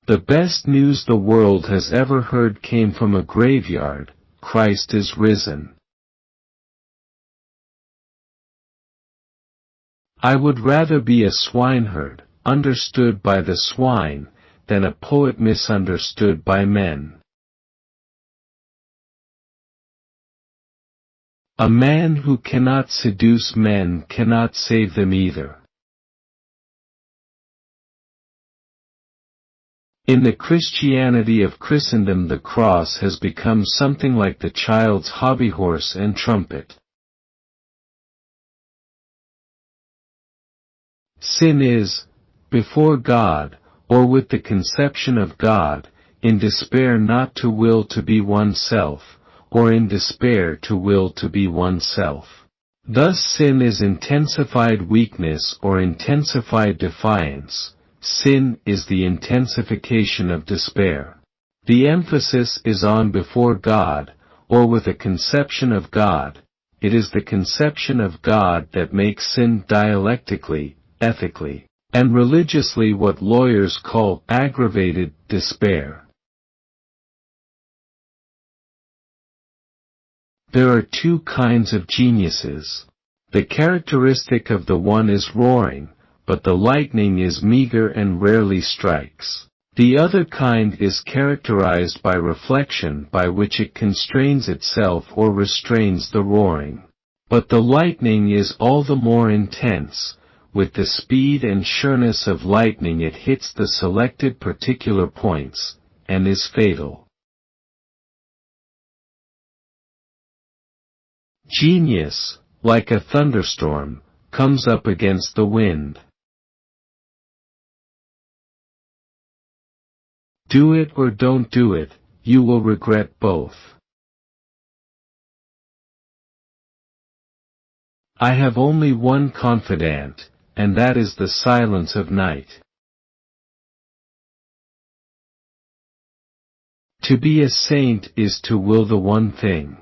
The best news the world has ever heard came from a graveyard: Christ is risen. I would rather be a swineherd, understood by the swine, than a poet misunderstood by men. A man who cannot seduce men cannot save them either. In the Christianity of Christendom, the cross has become something like the child's hobbyhorse and trumpet. Sin is, before God, or with the conception of God, in despair not to will to be oneself, or in despair to will to be oneself. Thus sin is intensified weakness or intensified defiance. Sin is the intensification of despair. The emphasis is on before God, or with a conception of God. It is the conception of God that makes sin dialectically, ethically, and religiously what lawyers call aggravated despair. There are two kinds of geniuses. The characteristic of the one is roaring, but the lightning is meager and rarely strikes. The other kind is characterized by reflection, by which it constrains itself or restrains the roaring. But the lightning is all the more intense. With the speed and sureness of lightning it hits the selected particular points, and is fatal. Genius, like a thunderstorm, comes up against the wind. Do it or don't do it, you will regret both. I have only one confidant, and that is the silence of night. To be a saint is to will the one thing.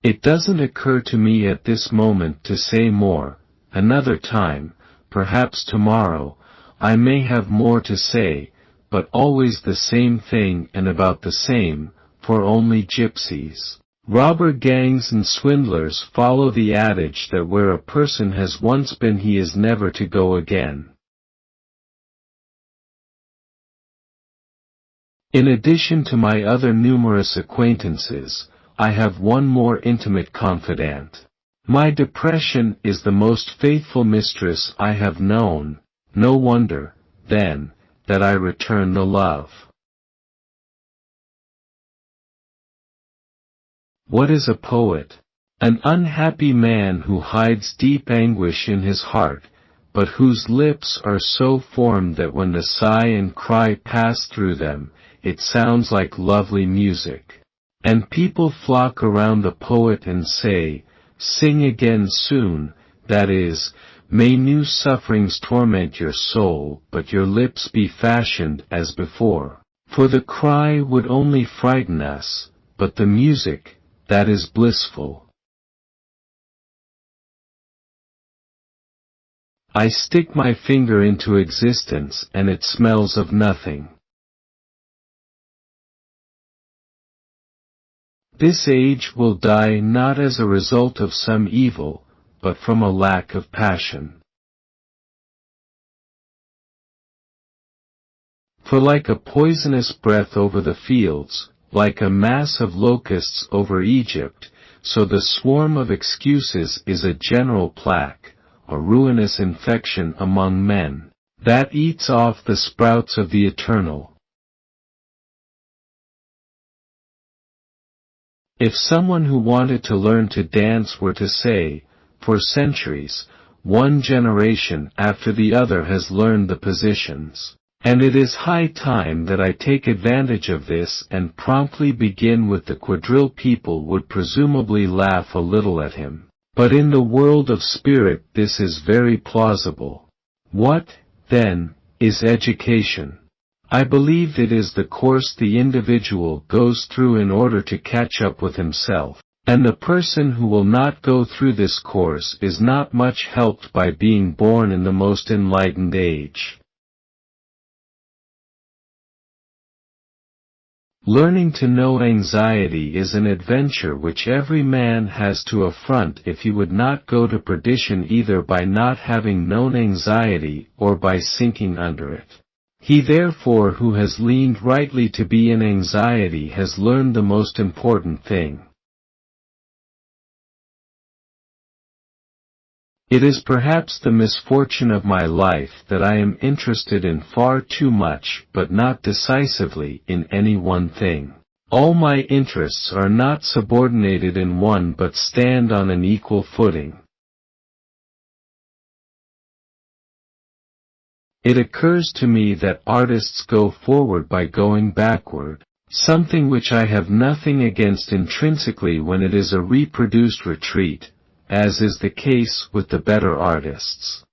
It doesn't occur to me at this moment to say more. Another time, perhaps tomorrow, I may have more to say, but always the same thing and about the same, for only gypsies, robber gangs and swindlers follow the adage that where a person has once been he is never to go again. In addition to my other numerous acquaintances, I have one more intimate confidant. My depression is the most faithful mistress I have known. No wonder, then, that I return the love. What is a poet? An unhappy man who hides deep anguish in his heart, but whose lips are so formed that when the sigh and cry pass through them, it sounds like lovely music. And people flock around the poet and say, "Sing again soon," that is, may new sufferings torment your soul, but your lips be fashioned as before. For the cry would only frighten us, but the music, that is blissful. I stick my finger into existence and it smells of nothing. This age will die not as a result of some evil, but from a lack of passion. For like a poisonous breath over the fields, like a mass of locusts over Egypt, so the swarm of excuses is a general plague, a ruinous infection among men, that eats off the sprouts of the eternal. If someone who wanted to learn to dance were to say, for centuries, one generation after the other has learned the positions, and it is high time that I take advantage of this and promptly begin with the quadrille, people would presumably laugh a little at him. But in the world of spirit this is very plausible. What, then, is education? I believe it is the course the individual goes through in order to catch up with himself, and the person who will not go through this course is not much helped by being born in the most enlightened age. Learning to know anxiety is an adventure which every man has to affront if he would not go to perdition either by not having known anxiety or by sinking under it. He therefore who has leaned rightly to be in anxiety has learned the most important thing. It is perhaps the misfortune of my life that I am interested in far too much but not decisively in any one thing. All my interests are not subordinated in one but stand on an equal footing. It occurs to me that artists go forward by going backward, something which I have nothing against intrinsically when it is a reproduced retreat, as is the case with the better artists.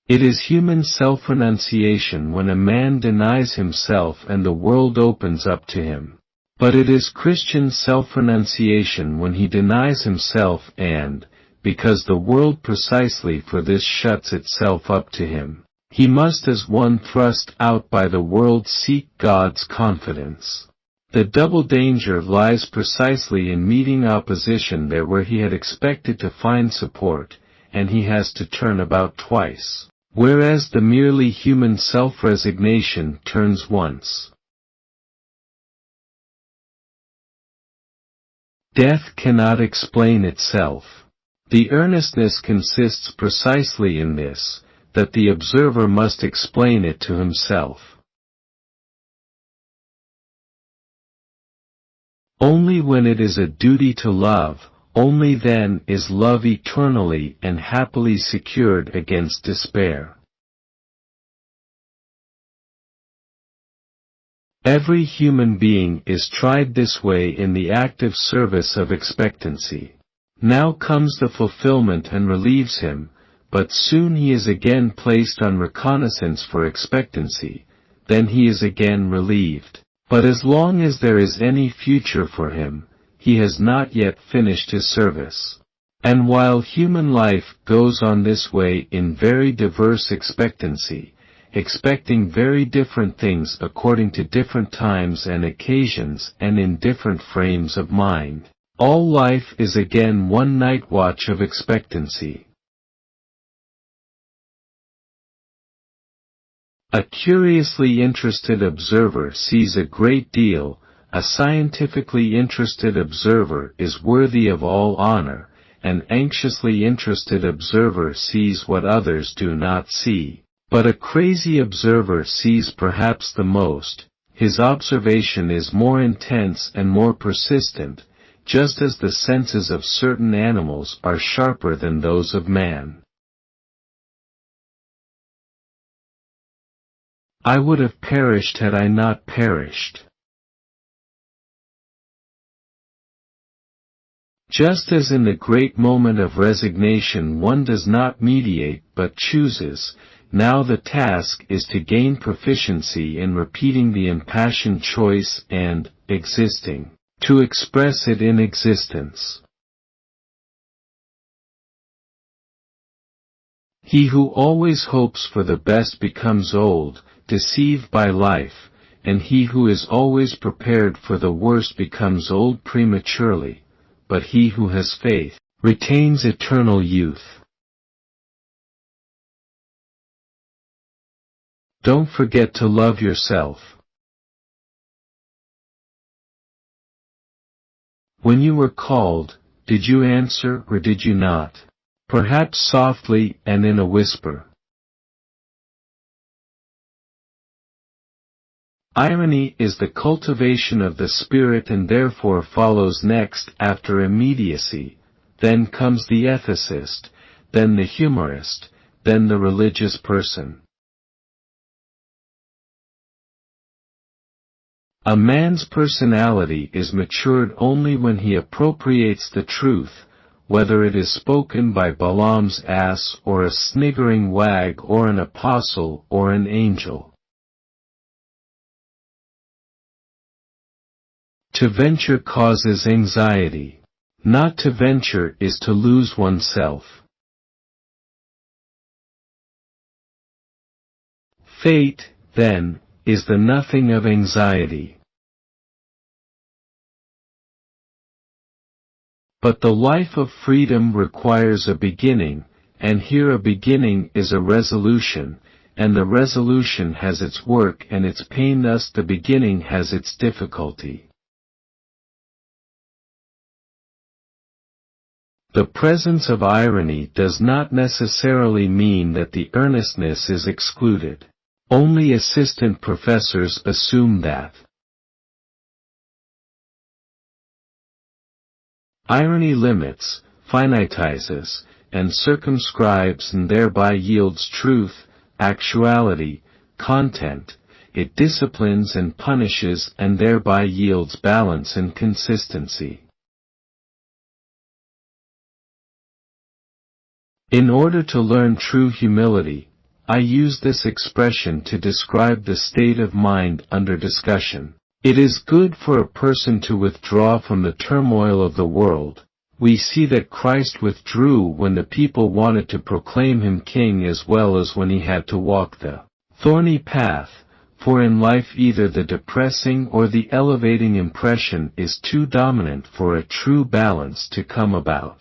It is human self-renunciation when a man denies himself and the world opens up to him. But it is Christian self-renunciation when he denies himself and, because the world precisely for this shuts itself up to him, he must as one thrust out by the world seek God's confidence. The double danger lies precisely in meeting opposition there where he had expected to find support, and he has to turn about twice, whereas the merely human self-resignation turns once. Death cannot explain itself. The earnestness consists precisely in this, that the observer must explain it to himself. Only when it is a duty to love, only then is love eternally and happily secured against despair. Every human being is tried this way in the active service of expectancy. Now comes the fulfillment and relieves him, but soon he is again placed on reconnaissance for expectancy, then he is again relieved. But as long as there is any future for him, he has not yet finished his service. And while human life goes on this way in very diverse expectancy, expecting very different things according to different times and occasions and in different frames of mind, all life is again one night watch of expectancy. A curiously interested observer sees a great deal, a scientifically interested observer is worthy of all honor, an anxiously interested observer sees what others do not see, but a crazy observer sees perhaps the most. His observation is more intense and more persistent, just as the senses of certain animals are sharper than those of man. I would have perished had I not perished. Just as in the great moment of resignation one does not mediate but chooses, now the task is to gain proficiency in repeating the impassioned choice and, existing, to express it in existence. He who always hopes for the best becomes old, deceived by life, and he who is always prepared for the worst becomes old prematurely, but he who has faith retains eternal youth. Don't forget to love yourself. When you were called, did you answer or did you not? Perhaps softly and in a whisper. Irony is the cultivation of the spirit and therefore follows next after immediacy, then comes the ethicist, then the humorist, then the religious person. A man's personality is matured only when he appropriates the truth, whether it is spoken by Balaam's ass or a sniggering wag or an apostle or an angel. To venture causes anxiety. Not to venture is to lose oneself. Fate, then, is the nothing of anxiety. But the life of freedom requires a beginning, and here a beginning is a resolution, and the resolution has its work and its pain, thus the beginning has its difficulty. The presence of irony does not necessarily mean that the earnestness is excluded. Only assistant professors assume that. Irony limits, finitizes, and circumscribes and thereby yields truth, actuality, content. It disciplines and punishes and thereby yields balance and consistency. In order to learn true humility, I use this expression to describe the state of mind under discussion. It is good for a person to withdraw from the turmoil of the world. We see that Christ withdrew when the people wanted to proclaim him king as well as when he had to walk the thorny path, for in life either the depressing or the elevating impression is too dominant for a true balance to come about.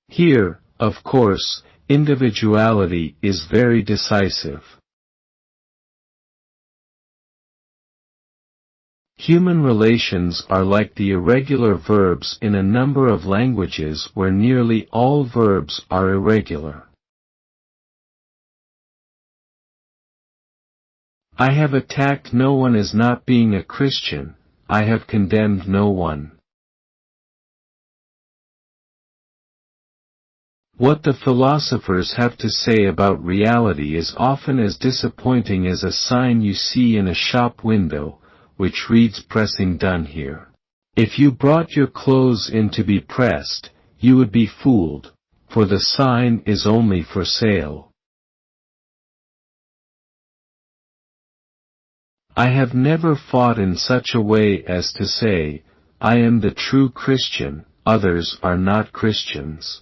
Here, of course, individuality is very decisive. Human relations are like the irregular verbs in a number of languages where nearly all verbs are irregular. I have attacked no one as not being a Christian, I have condemned no one. What the philosophers have to say about reality is often as disappointing as a sign you see in a shop window, which reads "Pressing done here." If you brought your clothes in to be pressed, you would be fooled, for the sign is only for sale. I have never fought in such a way as to say, I am the true Christian, others are not Christians.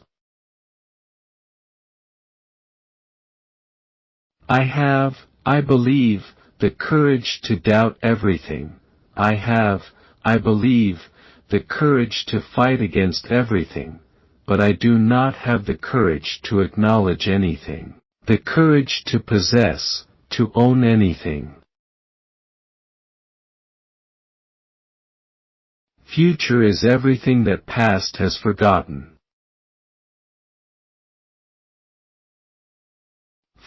I have, I believe, the courage to doubt everything. I have, I believe, the courage to fight against everything, but I do not have the courage to acknowledge anything, the courage to possess, to own anything. Future is everything that past has forgotten.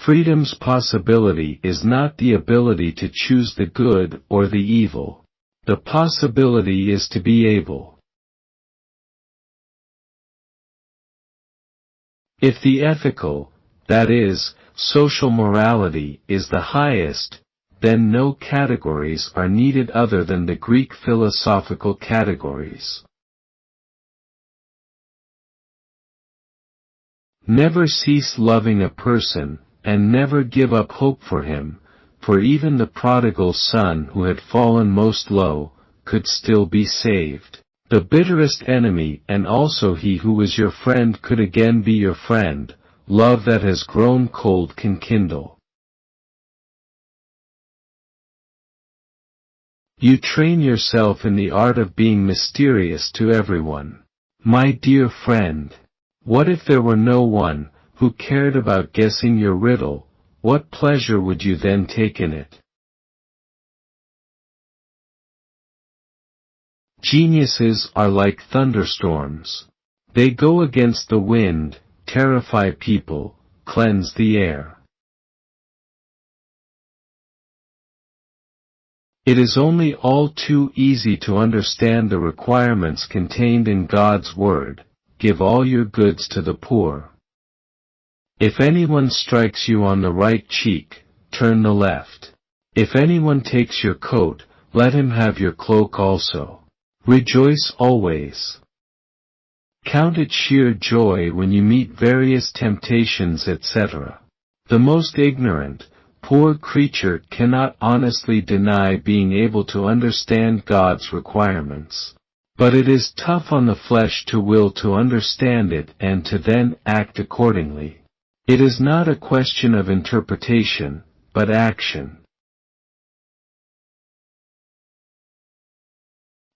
Freedom's possibility is not the ability to choose the good or the evil. The possibility is to be able. If the ethical, that is, social morality, is the highest, then no categories are needed other than the Greek philosophical categories. Never cease loving a person, and never give up hope for him, for even the prodigal son who had fallen most low, could still be saved. The bitterest enemy and also he who was your friend could again be your friend, love that has grown cold can kindle. You train yourself in the art of being mysterious to everyone. My dear friend, what if there were no one who cared about guessing your riddle? What pleasure would you then take in it? Geniuses are like thunderstorms. They go against the wind, terrify people, cleanse the air. It is only all too easy to understand the requirements contained in God's word, give all your goods to the poor. If anyone strikes you on the right cheek, turn the left. If anyone takes your coat, let him have your cloak also. Rejoice always. Count it sheer joy when you meet various temptations, etc. The most ignorant, poor creature cannot honestly deny being able to understand God's requirements. But it is tough on the flesh to will to understand it and to then act accordingly. It is not a question of interpretation, but action.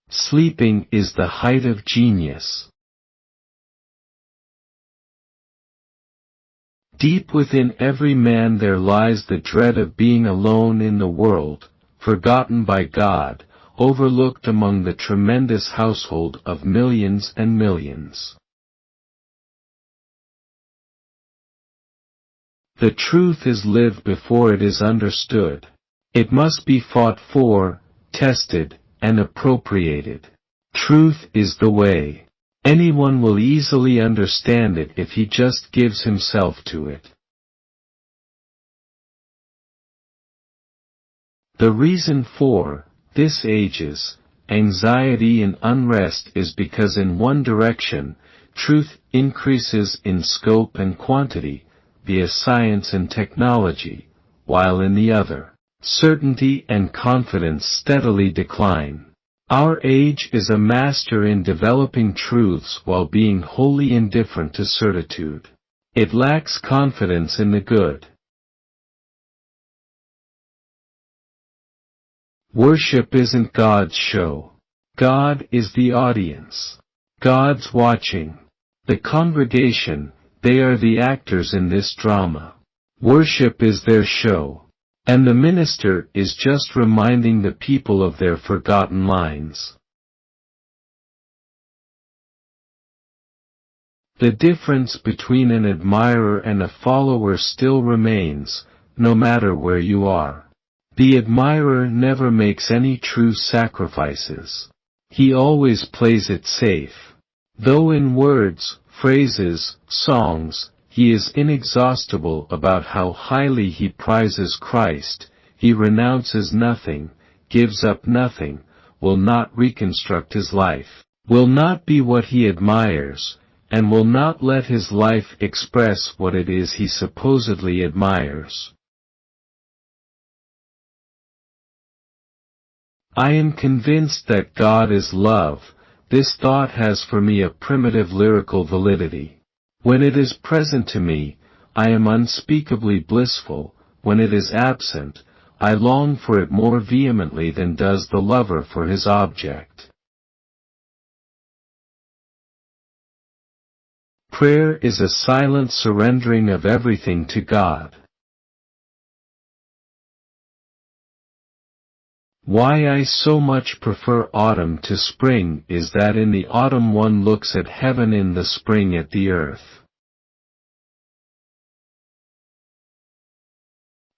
Sleeping is the height of genius. Deep within every man there lies the dread of being alone in the world, forgotten by God, overlooked among the tremendous household of millions and millions. The truth is lived before it is understood. It must be fought for, tested, and appropriated. Truth is the way. Anyone will easily understand it if he just gives himself to it. The reason for this age's anxiety and unrest is because in one direction, truth increases in scope and quantity, via science and technology, while in the other, certainty and confidence steadily decline. Our age is a master in developing truths while being wholly indifferent to certitude. It lacks confidence in the good. Worship isn't God's show. God is the audience. God's watching. The congregation, they are the actors in this drama. Worship is their show. And the minister is just reminding the people of their forgotten lines. The difference between an admirer and a follower still remains, no matter where you are. The admirer never makes any true sacrifices. He always plays it safe. Though in words, phrases, songs, he is inexhaustible about how highly he prizes Christ, he renounces nothing, gives up nothing, will not reconstruct his life, will not be what he admires, and will not let his life express what it is he supposedly admires. I am convinced that God is love. This thought has for me a primitive lyrical validity. When it is present to me, I am unspeakably blissful. When it is absent, I long for it more vehemently than does the lover for his object. Prayer is a silent surrendering of everything to God. Why I so much prefer autumn to spring is that in the autumn one looks at heaven, in the spring at the earth.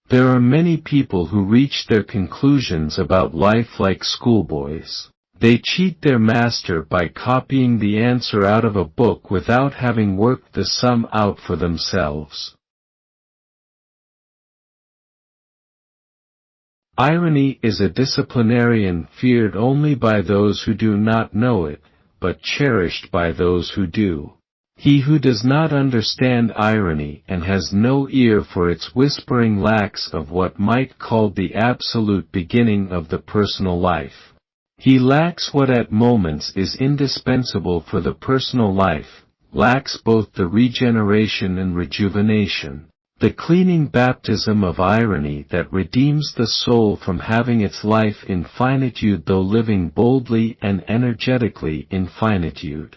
There are many people who reach their conclusions about life like schoolboys. They cheat their master by copying the answer out of a book without having worked the sum out for themselves. Irony is a disciplinarian feared only by those who do not know it, but cherished by those who do. He who does not understand irony and has no ear for its whispering lacks of what might called the absolute beginning of the personal life. He lacks what at moments is indispensable for the personal life, lacks both the regeneration and rejuvenation. The cleaning baptism of irony that redeems the soul from having its life in finitude though living boldly and energetically in finitude.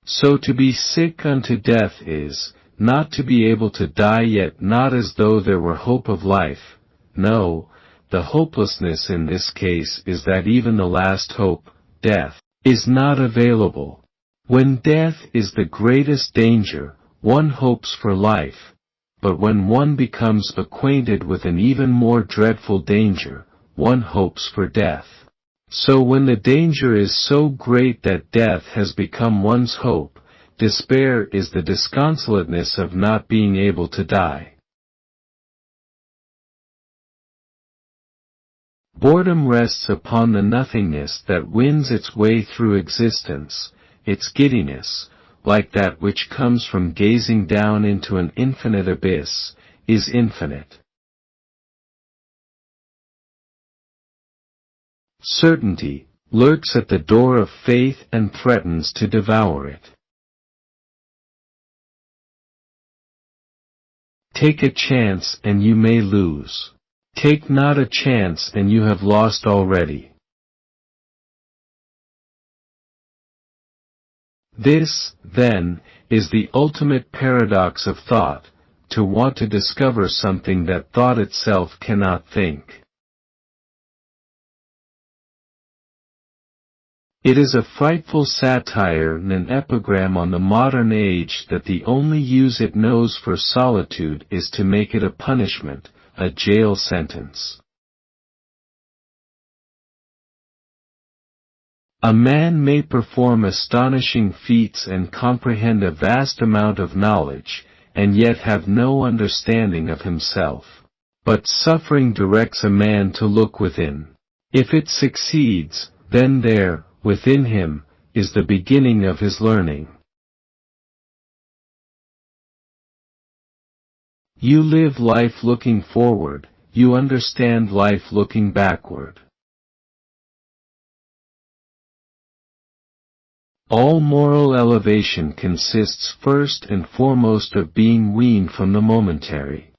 So to be sick unto death is, not to be able to die, yet not as though there were hope of life. No, the hopelessness in this case is that even the last hope, death, is not available. When death is the greatest danger, one hopes for life, but when one becomes acquainted with an even more dreadful danger, one hopes for death. So when the danger is so great that death has become one's hope, despair is the disconsolateness of not being able to die. Boredom rests upon the nothingness that wins its way through existence. Its giddiness, like that which comes from gazing down into an infinite abyss, is infinite. Certainty lurks at the door of faith and threatens to devour it. Take a chance and you may lose. Take not a chance and you have lost already. This, then, is the ultimate paradox of thought, to want to discover something that thought itself cannot think. It is a frightful satire and an epigram on the modern age that the only use it knows for solitude is to make it a punishment, a jail sentence. A man may perform astonishing feats and comprehend a vast amount of knowledge, and yet have no understanding of himself. But suffering directs a man to look within. If it succeeds, then there, within him, is the beginning of his learning. You live life looking forward, you understand life looking backward. All moral elevation consists first and foremost of being weaned from the momentary.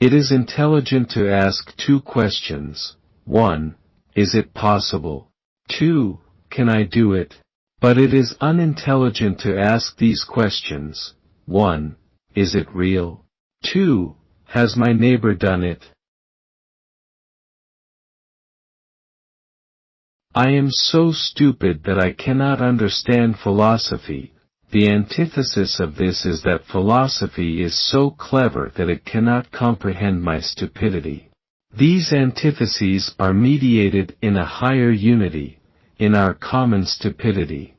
It is intelligent to ask two questions. 1. Is it possible? 2. Can I do it? But it is unintelligent to ask these questions. 1. Is it real? 2. Has my neighbor done it? I am so stupid that I cannot understand philosophy. The antithesis of this is that philosophy is so clever that it cannot comprehend my stupidity. These antitheses are mediated in a higher unity, in our common stupidity.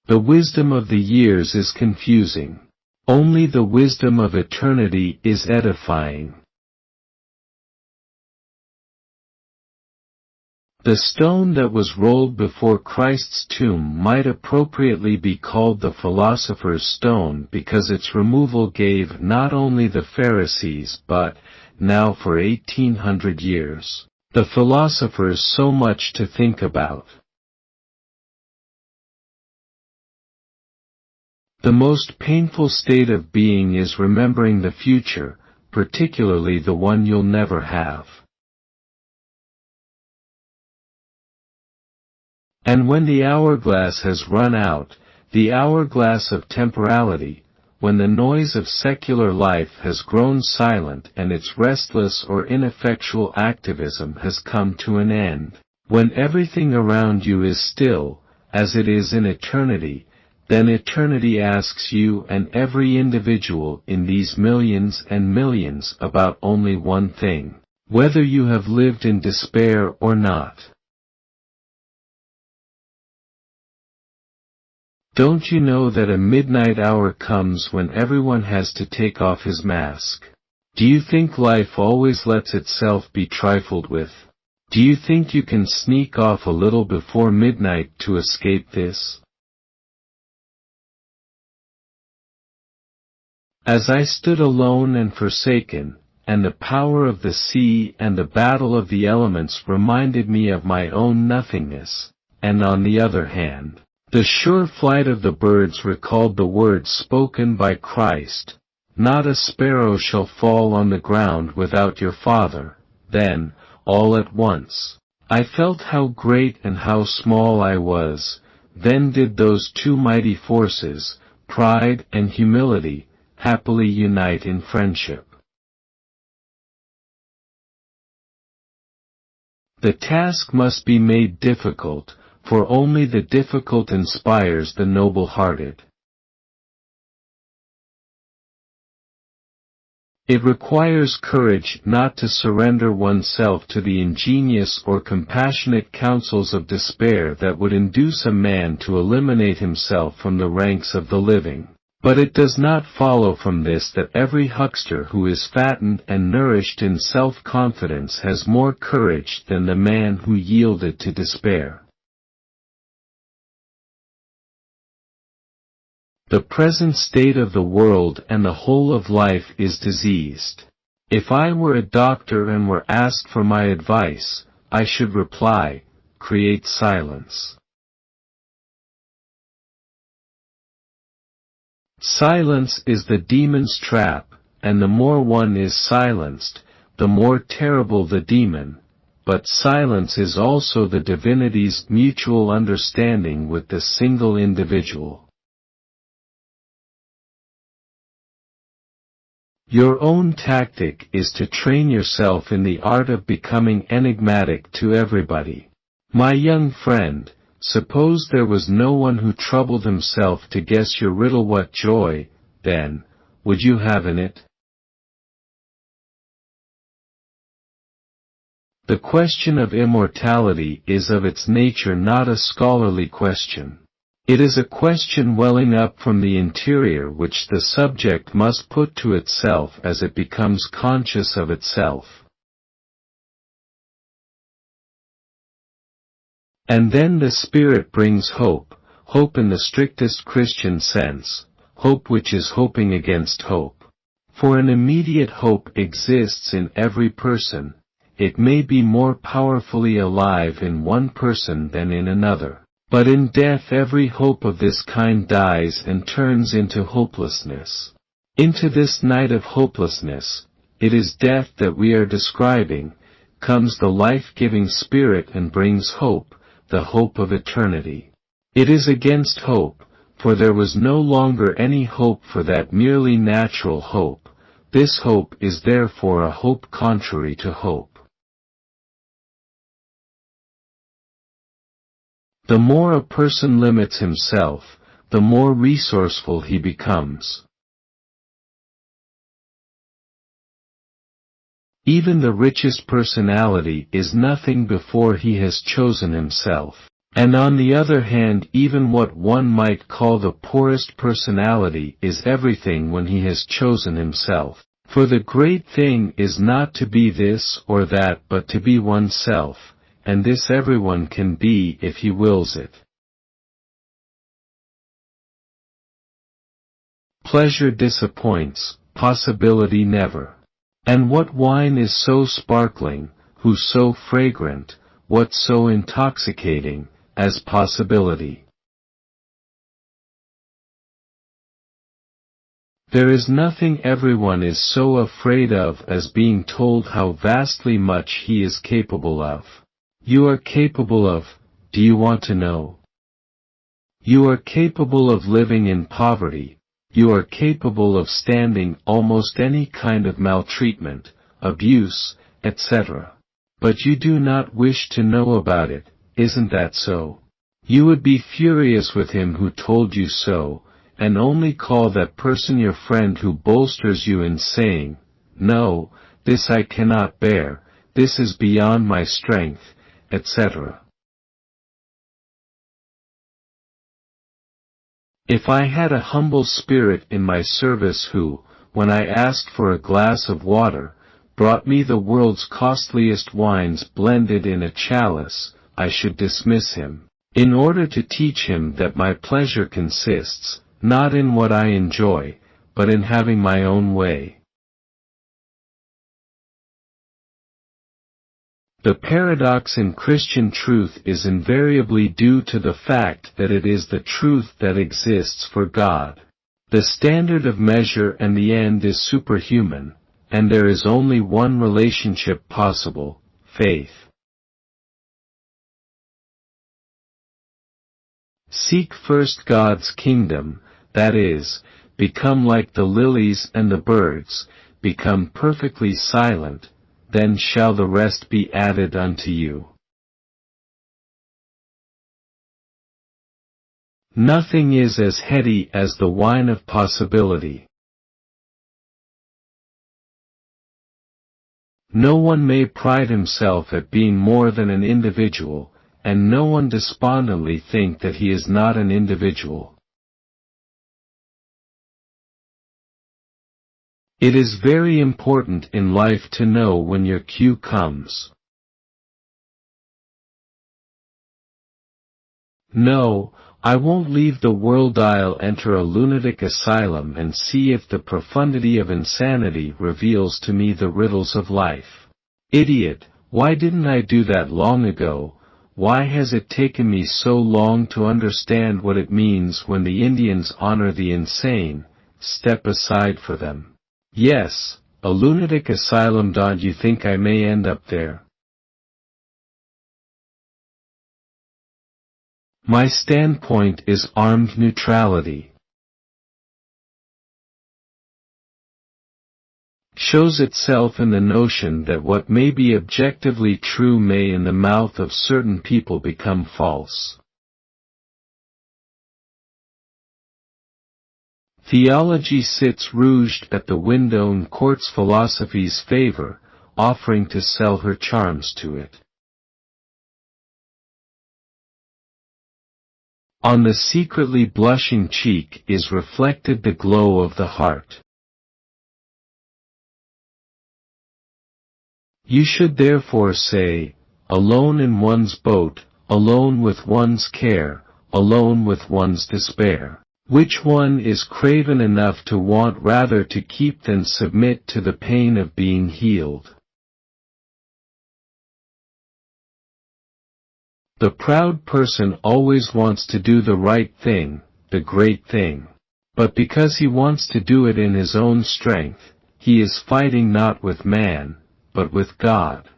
The wisdom of the years is confusing. Only the wisdom of eternity is edifying. The stone that was rolled before Christ's tomb might appropriately be called the philosopher's stone because its removal gave not only the Pharisees but, now for 1800 years, the philosophers so much to think about. The most painful state of being is remembering the future, particularly the one you'll never have. And when the hourglass has run out, the hourglass of temporality, when the noise of secular life has grown silent and its restless or ineffectual activism has come to an end, when everything around you is still, as it is in eternity, then eternity asks you and every individual in these millions and millions about only one thing: whether you have lived in despair or not. Don't you know that a midnight hour comes when everyone has to take off his mask? Do you think life always lets itself be trifled with? Do you think you can sneak off a little before midnight to escape this? As I stood alone and forsaken, and the power of the sea and the battle of the elements reminded me of my own nothingness, and on the other hand, the sure flight of the birds recalled the words spoken by Christ, "Not a sparrow shall fall on the ground without your Father." Then, all at once, I felt how great and how small I was. Then did those two mighty forces, pride and humility, happily unite in friendship. The task must be made difficult, for only the difficult inspires the noble-hearted. It requires courage not to surrender oneself to the ingenious or compassionate counsels of despair that would induce a man to eliminate himself from the ranks of the living. But it does not follow from this that every huckster who is fattened and nourished in self-confidence has more courage than the man who yielded to despair. The present state of the world and the whole of life is diseased. If I were a doctor and were asked for my advice, I should reply, create silence. Silence is the demon's trap, and the more one is silenced, the more terrible the demon, but silence is also the divinity's mutual understanding with the single individual. Your own tactic is to train yourself in the art of becoming enigmatic to everybody. My young friend, suppose there was no one who troubled himself to guess your riddle. What joy, then, would you have in it? The question of immortality is of its nature not a scholarly question. It is a question welling up from the interior which the subject must put to itself as it becomes conscious of itself. And then the Spirit brings hope, hope in the strictest Christian sense, hope which is hoping against hope. For an immediate hope exists in every person. It may be more powerfully alive in one person than in another, But in death every hope of this kind dies and turns into hopelessness. Into this night of hopelessness, it is death that we are describing, comes the life-giving Spirit and brings hope, the hope of eternity. It is against hope, for there was no longer any hope for that merely natural hope. This hope is therefore a hope contrary to hope. The more a person limits himself, the more resourceful he becomes. Even the richest personality is nothing before he has chosen himself, and on the other hand even what one might call the poorest personality is everything when he has chosen himself. For the great thing is not to be this or that but to be oneself, and this everyone can be if he wills it. Pleasure disappoints, possibility never. And what wine is so sparkling, who so fragrant, what so intoxicating, as possibility? There is nothing everyone is so afraid of as being told how vastly much he is capable of. You are capable of, do you want to know? You are capable of living in poverty. You are capable of standing almost any kind of maltreatment, abuse, etc. But you do not wish to know about it, isn't that so? You would be furious with him who told you so, and only call that person your friend who bolsters you in saying, "No, this I cannot bear, this is beyond my strength," etc. If I had a humble spirit in my service who, when I asked for a glass of water, brought me the world's costliest wines blended in a chalice, I should dismiss him, in order to teach him that my pleasure consists, not in what I enjoy, but in having my own way. The paradox in Christian truth is invariably due to the fact that it is the truth that exists for God. The standard of measure and the end is superhuman, and there is only one relationship possible, faith. Seek first God's kingdom, that is, become like the lilies and the birds, become perfectly silent, then shall the rest be added unto you. Nothing is as heady as the wine of possibility. No one may pride himself at being more than an individual, and no one despondently think that he is not an individual. It is very important in life to know when your cue comes. No, I won't leave the world. I'll enter a lunatic asylum and see if the profundity of insanity reveals to me the riddles of life. Idiot, why didn't I do that long ago? Why has it taken me so long to understand what it means when the Indians honor the insane, step aside for them? Yes, a lunatic asylum. Don't you think I may end up there? My standpoint is armed neutrality. Shows itself in the notion that what may be objectively true may in the mouth of certain people become false. Theology sits rouged at the window and courts philosophy's favor, offering to sell her charms to it. On the secretly blushing cheek is reflected the glow of the heart. You should therefore say, alone in one's boat, alone with one's care, alone with one's despair. Which one is craven enough to want rather to keep than submit to the pain of being healed? The proud person always wants to do the right thing, the great thing. But because he wants to do it in his own strength, he is fighting not with man, but with God.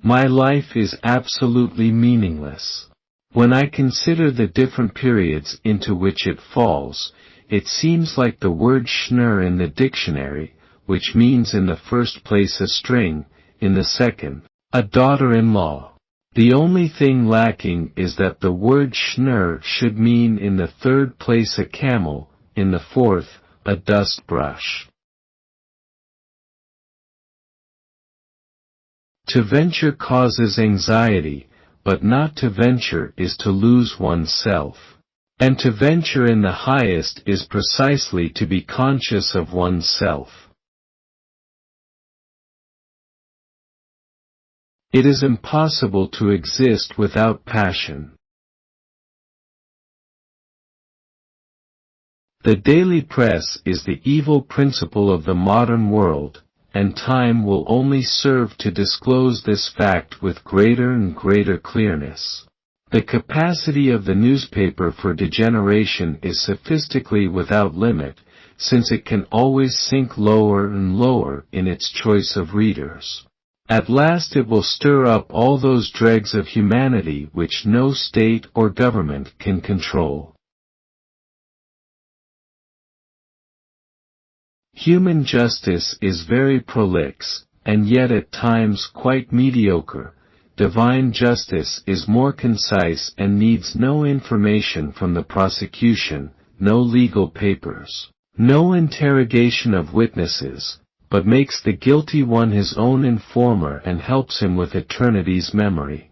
My life is absolutely meaningless. When I consider the different periods into which it falls, it seems like the word schnur in the dictionary, which means in the first place a string, in the second, a daughter-in-law. The only thing lacking is that the word schnur should mean in the third place a camel, in the fourth, a dust brush. To venture causes anxiety, but not to venture is to lose oneself. And to venture in the highest is precisely to be conscious of oneself. It is impossible to exist without passion. The daily press is the evil principle of the modern world, and time will only serve to disclose this fact with greater and greater clearness. The capacity of the newspaper for degeneration is sophistically without limit, since it can always sink lower and lower in its choice of readers. At last it will stir up all those dregs of humanity which no state or government can control. Human justice is very prolix, and yet at times quite mediocre. Divine justice is more concise and needs no information from the prosecution, no legal papers, no interrogation of witnesses, but makes the guilty one his own informer and helps him with eternity's memory.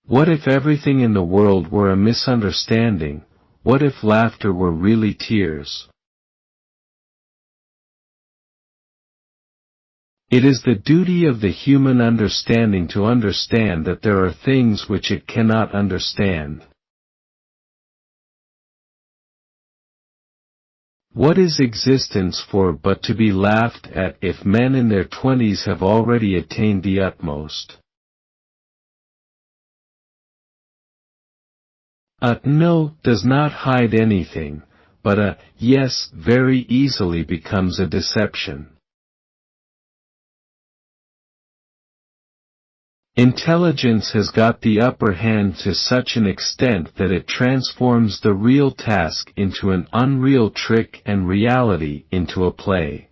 What if everything in the world were a misunderstanding? What if laughter were really tears? It is the duty of the human understanding to understand that there are things which it cannot understand. What is existence for but to be laughed at if men in their 20s have already attained the utmost? A no does not hide anything, but a yes very easily becomes a deception. Intelligence has got the upper hand to such an extent that it transforms the real task into an unreal trick and reality into a play.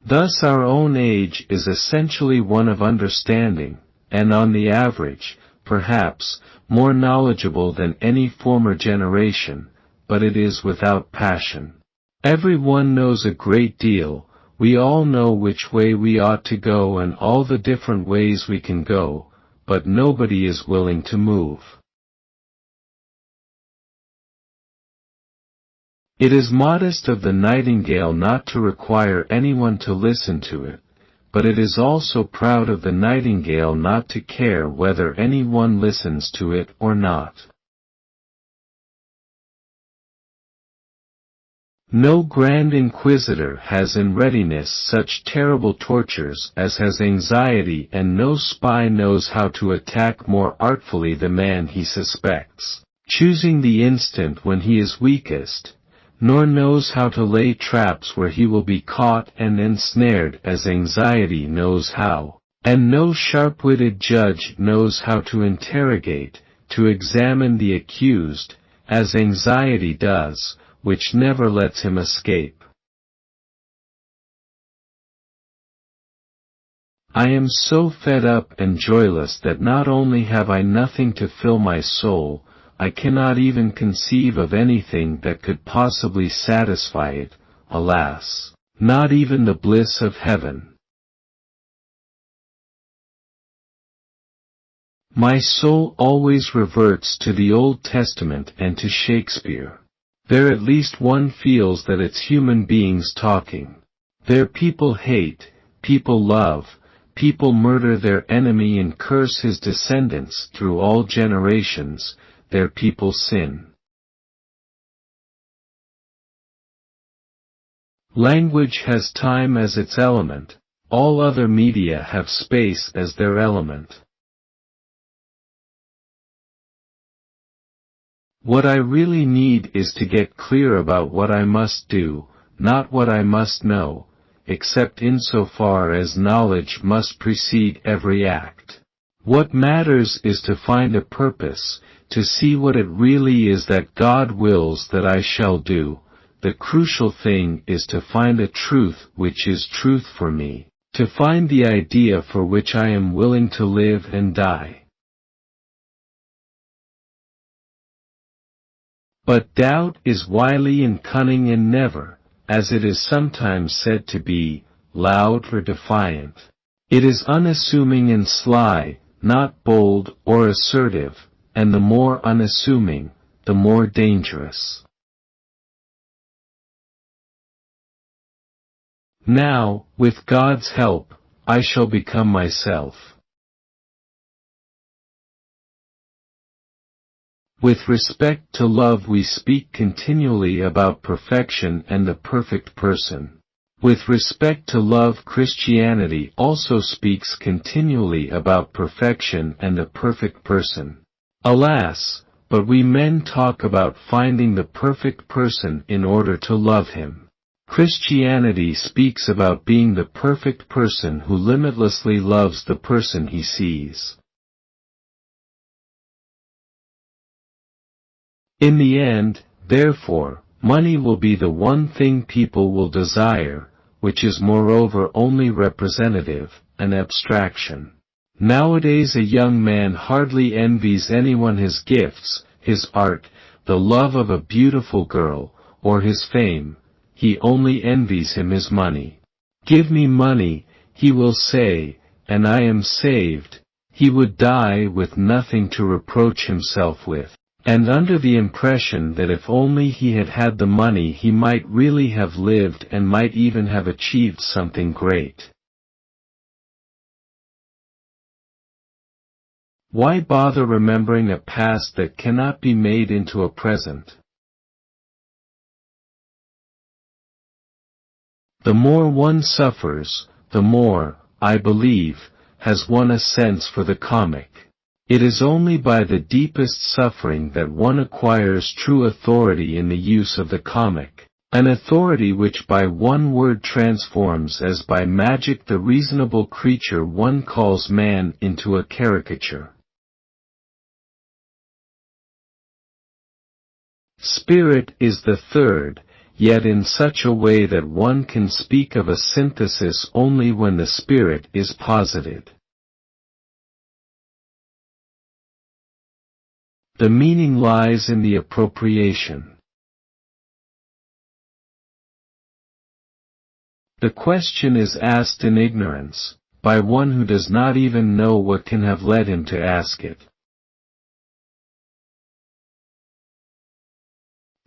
Thus our own age is essentially one of understanding, and on the average, perhaps, more knowledgeable than any former generation, but it is without passion. Every one knows a great deal. We all know which way we ought to go and all the different ways we can go, but nobody is willing to move. It is modest of the nightingale not to require anyone to listen to it, but it is also proud of the nightingale not to care whether anyone listens to it or not. No Grand Inquisitor has in readiness such terrible tortures as has anxiety, and no spy knows how to attack more artfully the man he suspects, choosing the instant when he is weakest, nor knows how to lay traps where he will be caught and ensnared as anxiety knows how, and no sharp-witted judge knows how to interrogate, to examine the accused, as anxiety does, which never lets him escape. I am so fed up and joyless that not only have I nothing to fill my soul, I cannot even conceive of anything that could possibly satisfy it, alas, not even the bliss of heaven. My soul always reverts to the Old Testament and to Shakespeare. There at least one feels that it's human beings talking. There people hate, people love, people murder their enemy and curse his descendants through all generations, there people sin. Language has time as its element, all other media have space as their element. What I really need is to get clear about what I must do, not what I must know, except insofar as knowledge must precede every act. What matters is to find a purpose, to see what it really is that God wills that I shall do. The crucial thing is to find a truth which is truth for me, to find the idea for which I am willing to live and die. But doubt is wily and cunning and never, as it is sometimes said to be, loud or defiant. It is unassuming and sly, not bold or assertive, and the more unassuming, the more dangerous. Now, with God's help, I shall become myself. With respect to love we speak continually about perfection and the perfect person. With respect to love Christianity also speaks continually about perfection and the perfect person. Alas, but we men talk about finding the perfect person in order to love him. Christianity speaks about being the perfect person who limitlessly loves the person he sees. In the end, therefore, money will be the one thing people will desire, which is moreover only representative, an abstraction. Nowadays a young man hardly envies anyone his gifts, his art, the love of a beautiful girl, or his fame, he only envies him his money. Give me money, he will say, and I am saved. He would die with nothing to reproach himself with. And under the impression that if only he had had the money he might really have lived and might even have achieved something great. Why bother remembering a past that cannot be made into a present? The more one suffers, the more, I believe, has one a sense for the comic. It is only by the deepest suffering that one acquires true authority in the use of the comic, an authority which by one word transforms as by magic the reasonable creature one calls man into a caricature. Spirit is the third, yet in such a way that one can speak of a synthesis only when the spirit is posited. The meaning lies in the appropriation. The question is asked in ignorance, by one who does not even know what can have led him to ask it.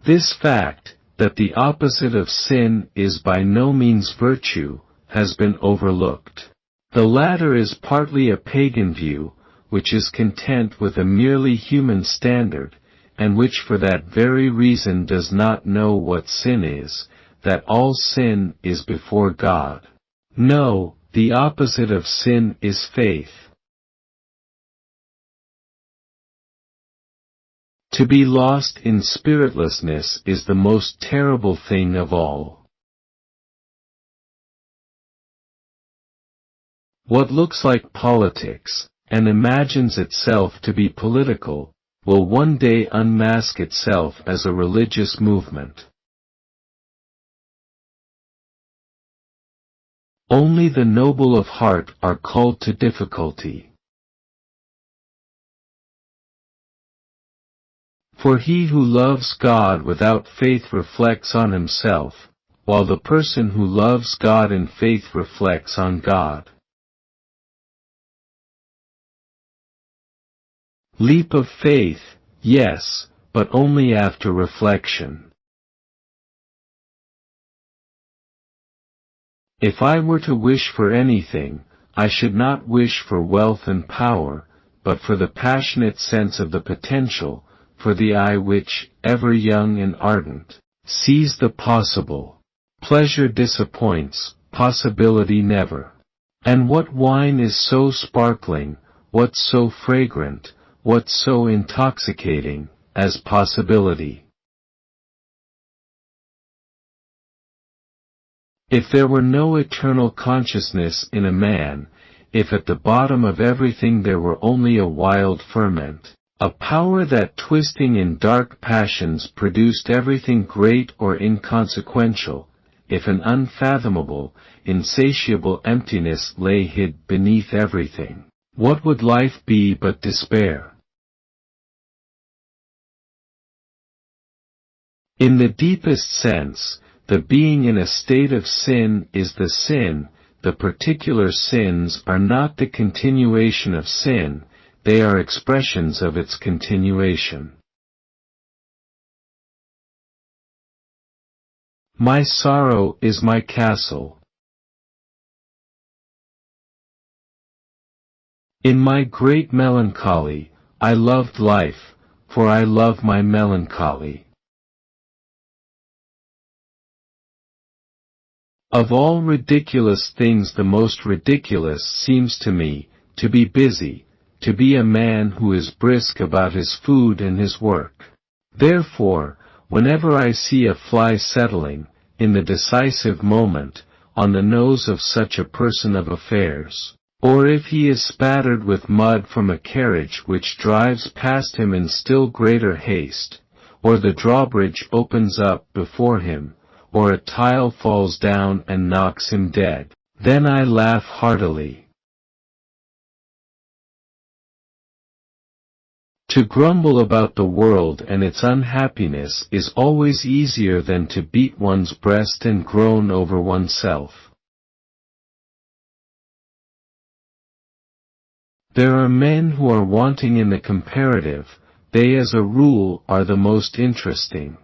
This fact, that the opposite of sin is by no means virtue, has been overlooked. The latter is partly a pagan view, which is content with a merely human standard, and which for that very reason does not know what sin is, that all sin is before God. No, the opposite of sin is faith. To be lost in spiritlessness is the most terrible thing of all. What looks like politics, and imagines itself to be political, will one day unmask itself as a religious movement. Only the noble of heart are called to difficulty. For he who loves God without faith reflects on himself, while the person who loves God in faith reflects on God. Leap of faith, yes, but only after reflection. If I were to wish for anything, I should not wish for wealth and power, but for the passionate sense of the potential, for the eye which, ever young and ardent, sees the possible. Pleasure disappoints, possibility never. And what wine is so sparkling, what so fragrant, what so intoxicating, as possibility? If there were no eternal consciousness in a man, if at the bottom of everything there were only a wild ferment, a power that twisting in dark passions produced everything great or inconsequential, if an unfathomable, insatiable emptiness lay hid beneath everything, what would life be but despair? In the deepest sense, the being in a state of sin is the sin. The particular sins are not the continuation of sin, they are expressions of its continuation. My sorrow is my castle. In my great melancholy, I loved life, for I love my melancholy. Of all ridiculous things the most ridiculous seems to me, to be busy, to be a man who is brisk about his food and his work. Therefore, whenever I see a fly settling, in the decisive moment, on the nose of such a person of affairs, or if he is spattered with mud from a carriage which drives past him in still greater haste, or the drawbridge opens up before him, or a tile falls down and knocks him dead, then I laugh heartily. To grumble about the world and its unhappiness is always easier than to beat one's breast and groan over oneself. There are men who are wanting in the comparative, they as a rule are the most interesting.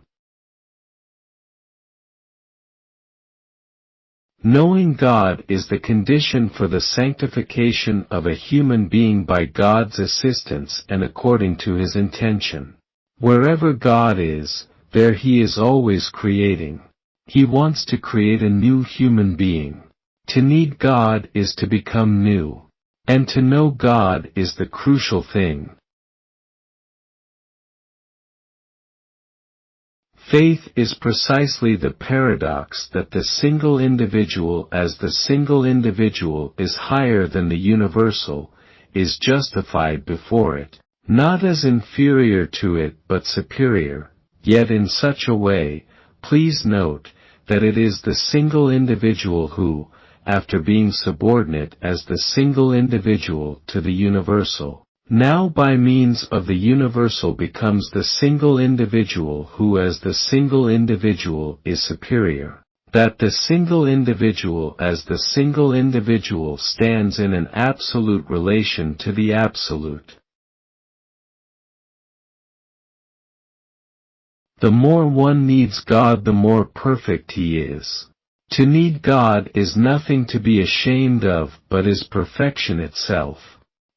Knowing God is the condition for the sanctification of a human being by God's assistance and according to His intention. Wherever God is, there He is always creating. He wants to create a new human being. To need God is to become new. And to know God is the crucial thing. Faith is precisely the paradox that the single individual as the single individual is higher than the universal, is justified before it, not as inferior to it but superior, yet in such a way, please note, that it is the single individual who, after being subordinate as the single individual to the universal, now by means of the universal becomes the single individual who as the single individual is superior, that the single individual as the single individual stands in an absolute relation to the absolute. The more one needs God the more perfect He is. To need God is nothing to be ashamed of but is perfection itself.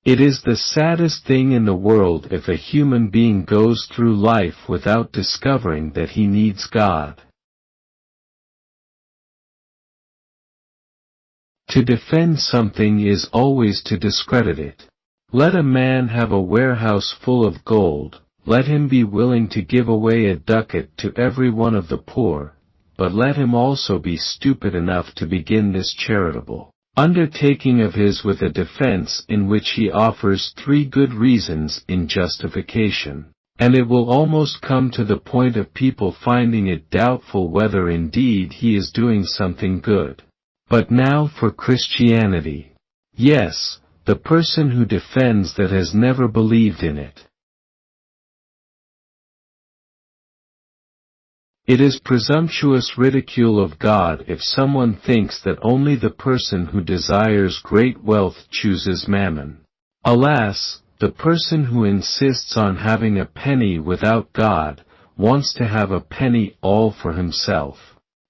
It is the saddest thing in the world if a human being goes through life without discovering that he needs God. To defend something is always to discredit it. Let a man have a warehouse full of gold, let him be willing to give away a ducat to every one of the poor, but let him also be stupid enough to begin this charitable undertaking of his with a defense in which he offers 3 good reasons in justification, and it will almost come to the point of people finding it doubtful whether indeed he is doing something good. But now for Christianity. Yes, the person who defends that has never believed in it. It is presumptuous ridicule of God if someone thinks that only the person who desires great wealth chooses mammon. Alas, the person who insists on having a penny without God, wants to have a penny all for himself.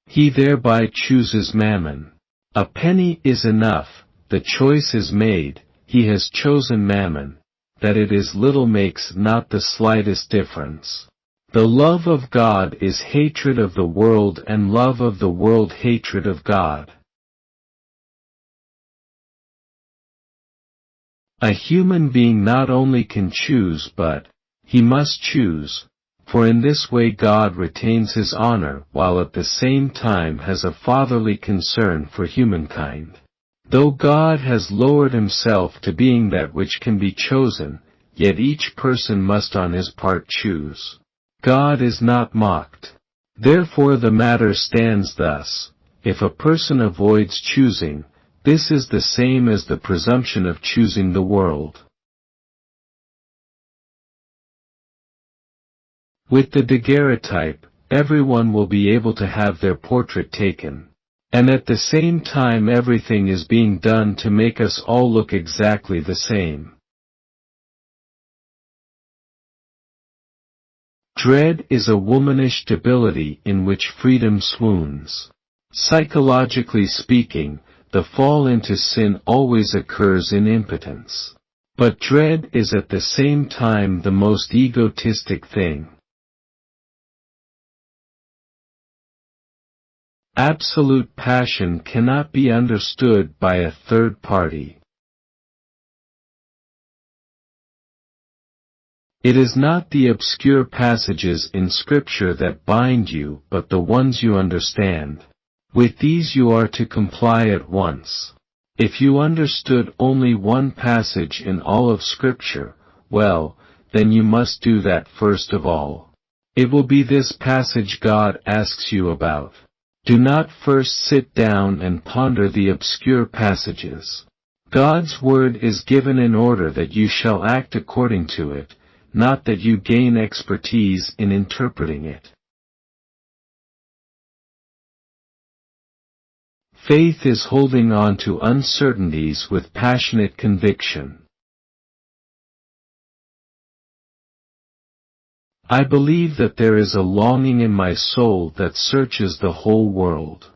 He thereby chooses mammon. A penny is enough, the choice is made, he has chosen mammon. That it is little makes not the slightest difference. The love of God is hatred of the world, and love of the world hatred of God. A human being not only can choose but he must choose, for in this way God retains his honor while at the same time has a fatherly concern for humankind. Though God has lowered himself to being that which can be chosen, yet each person must on his part choose. God is not mocked. Therefore the matter stands thus: if a person avoids choosing, this is the same as the presumption of choosing the world. With the daguerreotype, everyone will be able to have their portrait taken. And at the same time everything is being done to make us all look exactly the same. Dread is a womanish debility in which freedom swoons. Psychologically speaking, the fall into sin always occurs in impotence. But dread is at the same time the most egotistic thing. Absolute passion cannot be understood by a third party. It is not the obscure passages in Scripture that bind you, but the ones you understand. With these you are to comply at once. If you understood only one passage in all of Scripture, well, then you must do that first of all. It will be this passage God asks you about. Do not first sit down and ponder the obscure passages. God's word is given in order that you shall act according to it, not that you gain expertise in interpreting it. Faith is holding on to uncertainties with passionate conviction. I believe that there is a longing in my soul that searches the whole world.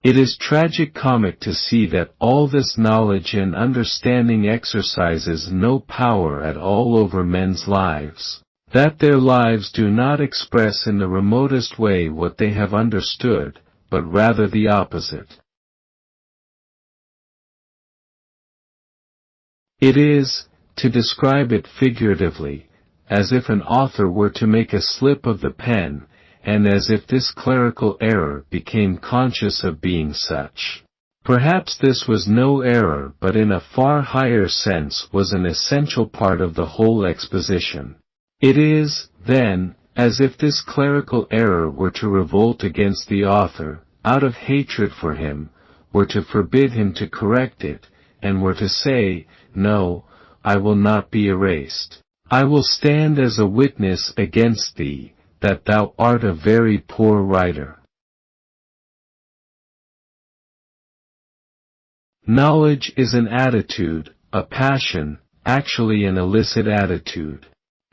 It is tragic-comic to see that all this knowledge and understanding exercises no power at all over men's lives, that their lives do not express in the remotest way what they have understood, but rather the opposite. It is, to describe it figuratively, as if an author were to make a slip of the pen, and as if this clerical error became conscious of being such. Perhaps this was no error, but in a far higher sense was an essential part of the whole exposition. It is, then, as if this clerical error were to revolt against the author, out of hatred for him, were to forbid him to correct it, and were to say, "No, I will not be erased. I will stand as a witness against thee, that thou art a very poor writer." Knowledge is an attitude, a passion, actually an illicit attitude.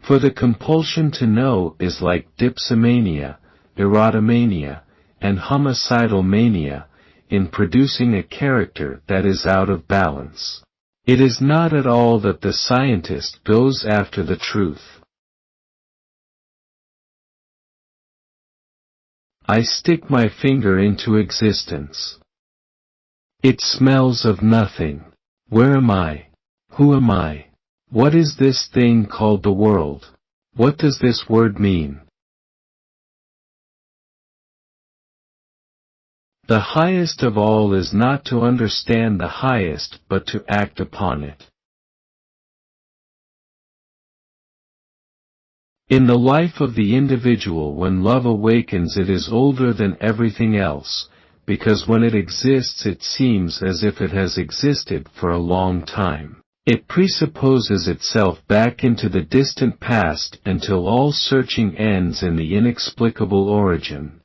For the compulsion to know is like dipsomania, erotomania, and homicidal mania, in producing a character that is out of balance. It is not at all that the scientist goes after the truth. I stick my finger into existence. It smells of nothing. Where am I? Who am I? What is this thing called the world? What does this word mean? The highest of all is not to understand the highest but to act upon it. In the life of the individual, when love awakens, it is older than everything else, because when it exists it seems as if it has existed for a long time. It presupposes itself back into the distant past until all searching ends in the inexplicable origin.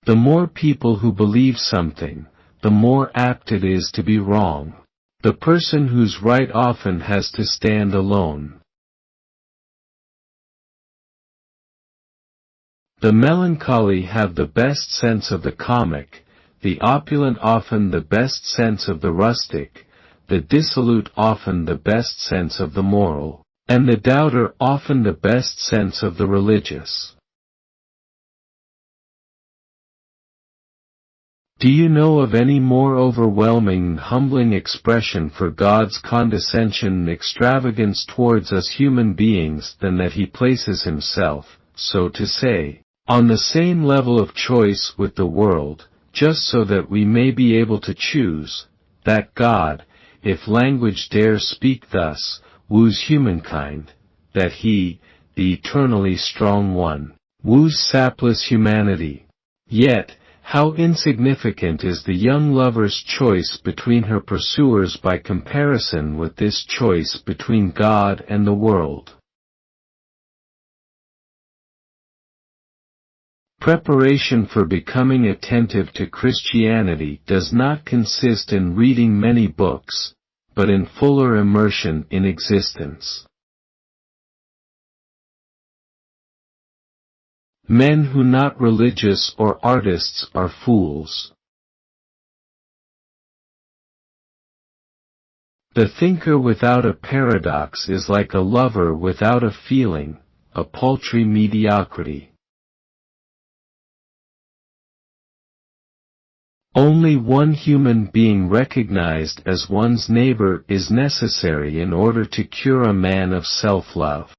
The more people who believe something, the more apt it is to be wrong. The person who's right often has to stand alone. The melancholy have the best sense of the comic, the opulent often the best sense of the rustic, the dissolute often the best sense of the moral, and the doubter often the best sense of the religious. Do you know of any more overwhelming and humbling expression for God's condescension and extravagance towards us human beings than that He places Himself, so to say, on the same level of choice with the world, just so that we may be able to choose, that God, if language dare speak thus, woos humankind, that He, the eternally strong One, woos sapless humanity. Yet, how insignificant is the young lover's choice between her pursuers by comparison with this choice between God and the world. Preparation for becoming attentive to Christianity does not consist in reading many books, but in fuller immersion in existence. Men who not religious or artists are fools. The thinker without a paradox is like a lover without a feeling, a paltry mediocrity. Only one human being recognized as one's neighbor is necessary in order to cure a man of self-love.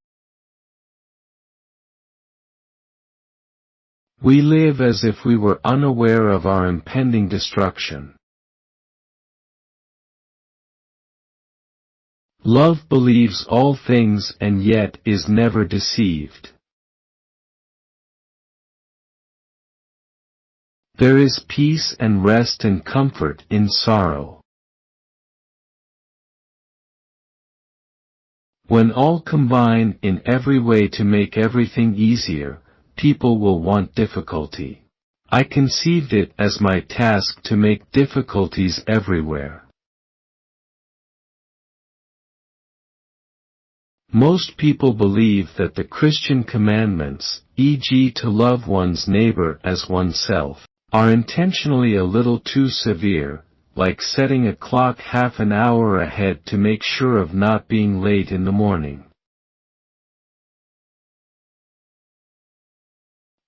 We live as if we were unaware of our impending destruction. Love believes all things and yet is never deceived. There is peace and rest and comfort in sorrow. When all combine in every way to make everything easier, people will want difficulty. I conceived it as my task to make difficulties everywhere. Most people believe that the Christian commandments, e.g. to love one's neighbor as oneself, are intentionally a little too severe, like setting a clock half an hour ahead to make sure of not being late in the morning.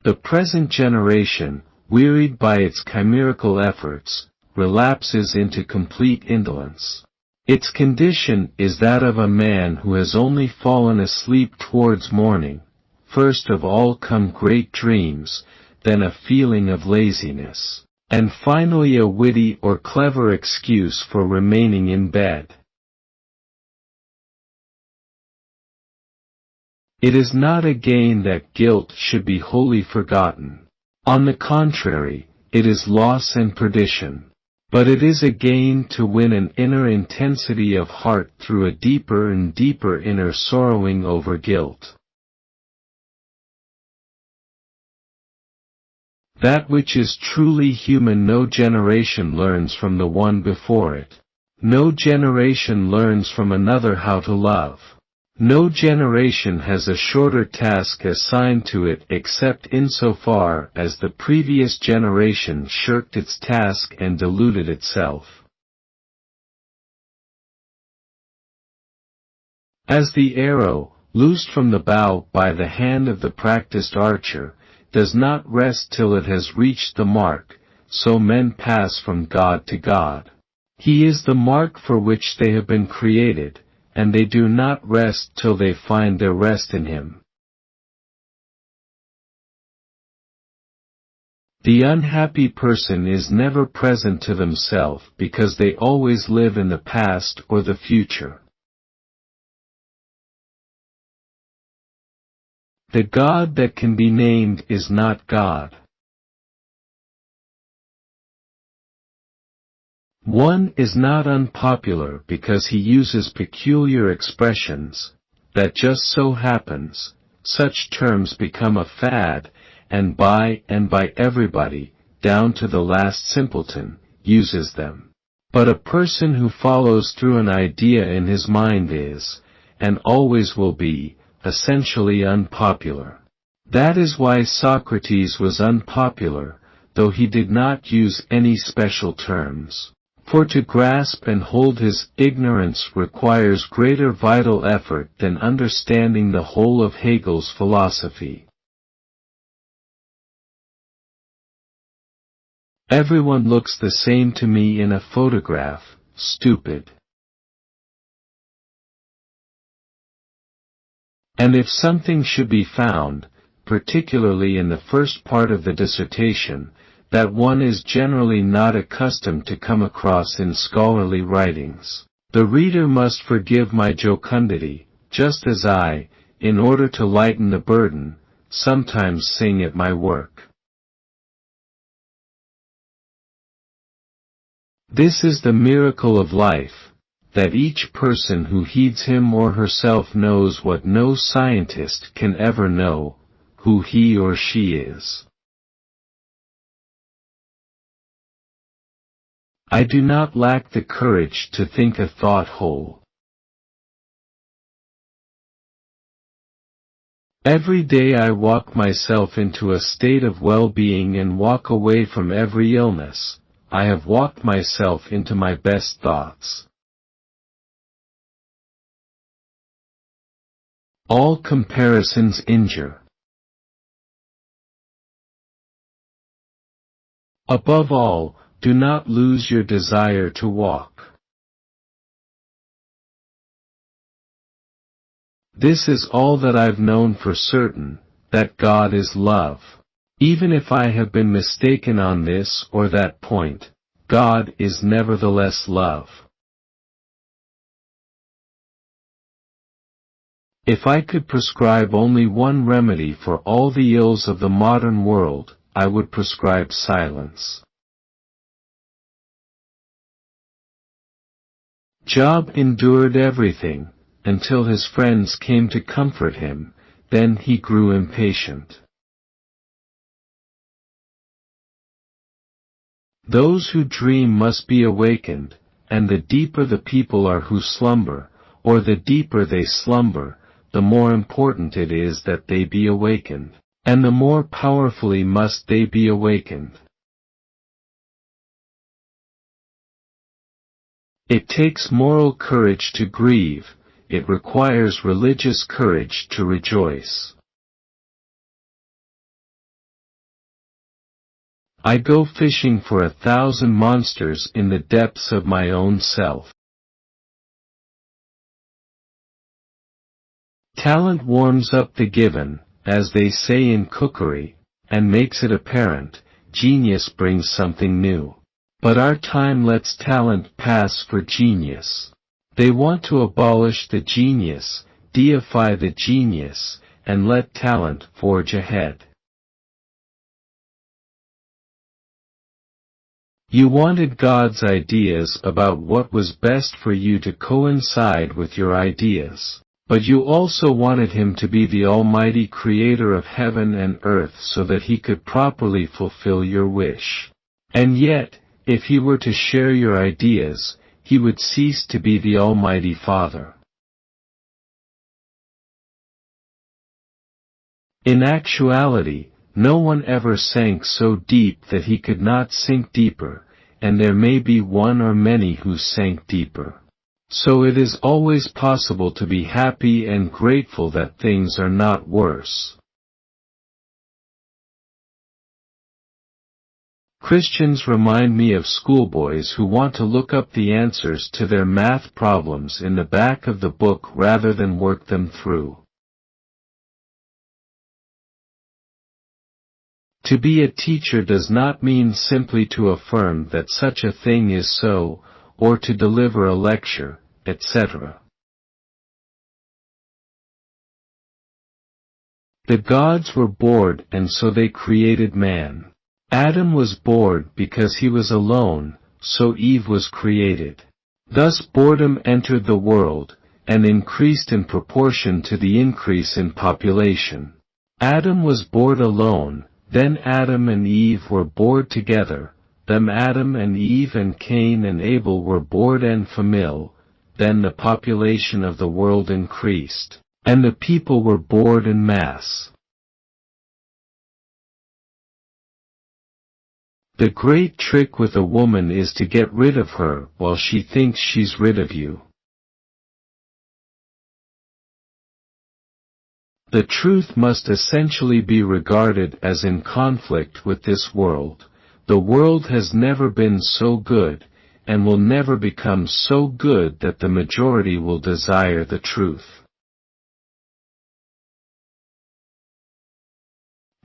The present generation, wearied by its chimerical efforts, relapses into complete indolence. Its condition is that of a man who has only fallen asleep towards morning. First of all come great dreams, then a feeling of laziness, and finally a witty or clever excuse for remaining in bed. It is not a gain that guilt should be wholly forgotten. On the contrary, it is loss and perdition. But it is a gain to win an inner intensity of heart through a deeper and deeper inner sorrowing over guilt. That which is truly human no generation learns from the one before it. No generation learns from another how to love. No generation has a shorter task assigned to it except insofar as the previous generation shirked its task and deluded itself. As the arrow, loosed from the bow by the hand of the practiced archer, does not rest till it has reached the mark, so men pass from God to God. He is the mark for which they have been created, and they do not rest till they find their rest in Him. The unhappy person is never present to themselves because they always live in the past or the future. The God that can be named is not God. One is not unpopular because he uses peculiar expressions, that just so happens, such terms become a fad, and by everybody, down to the last simpleton, uses them. But a person who follows through an idea in his mind is, and always will be, essentially unpopular. That is why Socrates was unpopular, though he did not use any special terms. For to grasp and hold his ignorance requires greater vital effort than understanding the whole of Hegel's philosophy. Everyone looks the same to me in a photograph, stupid. And if something should be found, particularly in the first part of the dissertation, that one is generally not accustomed to come across in scholarly writings, the reader must forgive my jocundity, just as I, in order to lighten the burden, sometimes sing at my work. This is the miracle of life, that each person who heeds him or herself knows what no scientist can ever know, who he or she is. I do not lack the courage to think a thought whole. Every day I walk myself into a state of well-being and walk away from every illness. I have walked myself into my best thoughts. All comparisons injure. Above all, do not lose your desire to walk. This is all that I've known for certain, that God is love. Even if I have been mistaken on this or that point, God is nevertheless love. If I could prescribe only one remedy for all the ills of the modern world, I would prescribe silence. Job endured everything, until his friends came to comfort him, then he grew impatient. Those who dream must be awakened, and the deeper the people are who slumber, or the deeper they slumber, the more important it is that they be awakened, and the more powerfully must they be awakened. It takes moral courage to grieve, it requires religious courage to rejoice. I go fishing for 1,000 monsters in the depths of my own self. Talent warms up the given, as they say in cookery, and makes it apparent. Genius brings something new. But our time lets talent pass for genius. They want to abolish the genius, deify the genius, and let talent forge ahead. You wanted God's ideas about what was best for you to coincide with your ideas, but you also wanted Him to be the Almighty Creator of heaven and earth so that He could properly fulfill your wish. And yet, if He were to share your ideas, He would cease to be the Almighty Father. In actuality, no one ever sank so deep that he could not sink deeper, and there may be one or many who sank deeper. So it is always possible to be happy and grateful that things are not worse. Christians remind me of schoolboys who want to look up the answers to their math problems in the back of the book rather than work them through. To be a teacher does not mean simply to affirm that such a thing is so, or to deliver a lecture, etc. The gods were bored and so they created man. Adam was bored because he was alone, so Eve was created. Thus boredom entered the world, and increased in proportion to the increase in population. Adam was bored alone, then Adam and Eve were bored together, then Adam and Eve and Cain and Abel were bored en famille, then the population of the world increased, and the people were bored en masse. The great trick with a woman is to get rid of her while she thinks she's rid of you. The truth must essentially be regarded as in conflict with this world. The world has never been so good, and will never become so good that the majority will desire the truth.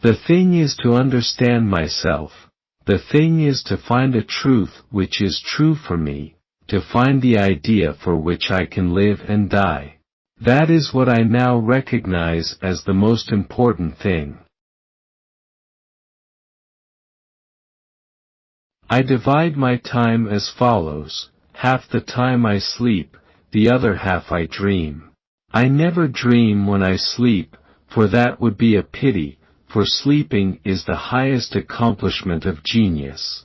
The thing is to understand myself. The thing is to find a truth which is true for me, to find the idea for which I can live and die. That is what I now recognize as the most important thing. I divide my time as follows: half the time I sleep, the other half I dream. I never dream when I sleep, for that would be a pity, for sleeping is the highest accomplishment of genius.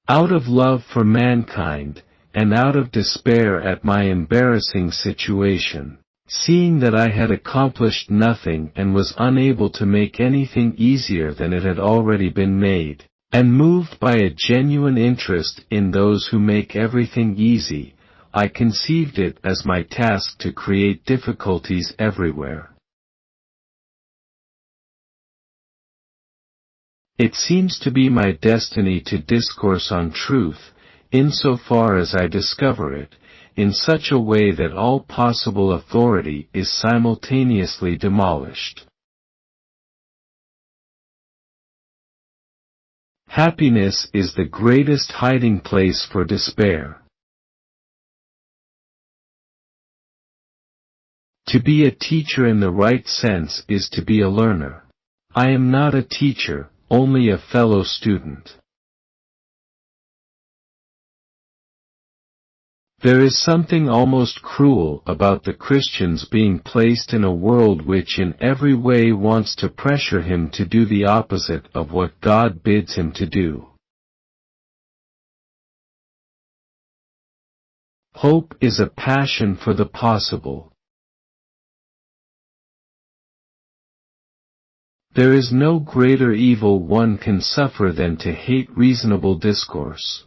Out of love for mankind, and out of despair at my embarrassing situation, seeing that I had accomplished nothing and was unable to make anything easier than it had already been made, and moved by a genuine interest in those who make everything easy, I conceived it as my task to create difficulties everywhere. It seems to be my destiny to discourse on truth, insofar as I discover it, in such a way that all possible authority is simultaneously demolished. Happiness is the greatest hiding place for despair. To be a teacher in the right sense is to be a learner. I am not a teacher, only a fellow student. There is something almost cruel about the Christians being placed in a world which in every way wants to pressure him to do the opposite of what God bids him to do. Hope is a passion for the possible. There is no greater evil one can suffer than to hate reasonable discourse.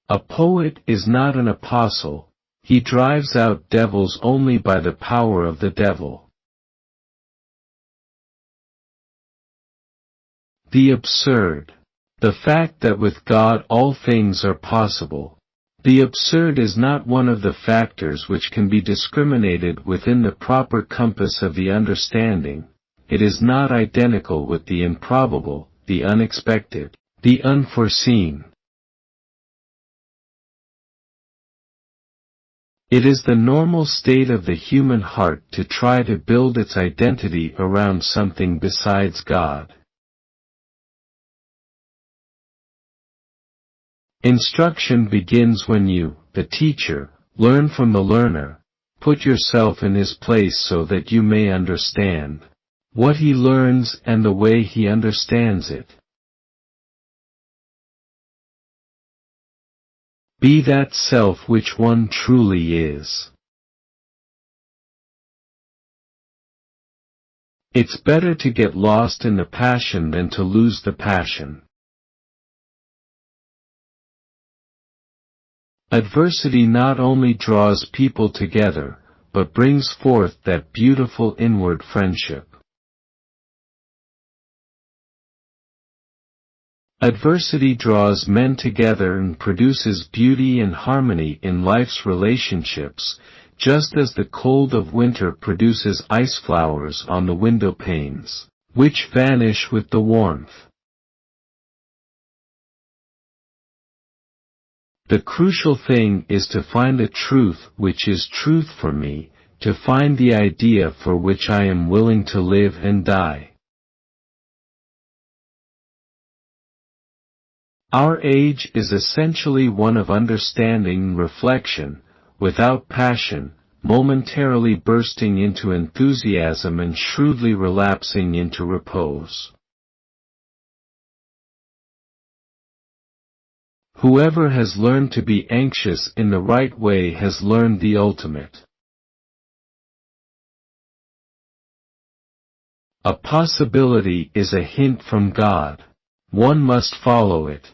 A poet is not an apostle, he drives out devils only by the power of the devil. The absurd. The fact that with God all things are possible. The absurd is not one of the factors which can be discriminated within the proper compass of the understanding. It is not identical with the improbable, the unexpected, the unforeseen. It is the normal state of the human heart to try to build its identity around something besides God. Instruction begins when you, the teacher, learn from the learner, put yourself in his place so that you may understand what he learns and the way he understands it. Be that self which one truly is. It's better to get lost in the passion than to lose the passion. Adversity not only draws people together, but brings forth that beautiful inward friendship. Adversity draws men together and produces beauty and harmony in life's relationships, just as the cold of winter produces ice flowers on the window panes, which vanish with the warmth. The crucial thing is to find a truth which is truth for me, to find the idea for which I am willing to live and die. Our age is essentially one of understanding and reflection, without passion, momentarily bursting into enthusiasm and shrewdly relapsing into repose. Whoever has learned to be anxious in the right way has learned the ultimate. A possibility is a hint from God. One must follow it.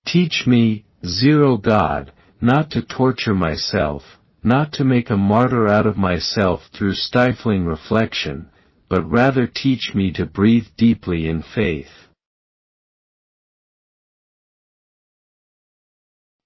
Teach me, God, not to torture myself, not to make a martyr out of myself through stifling reflection, but rather teach me to breathe deeply in faith.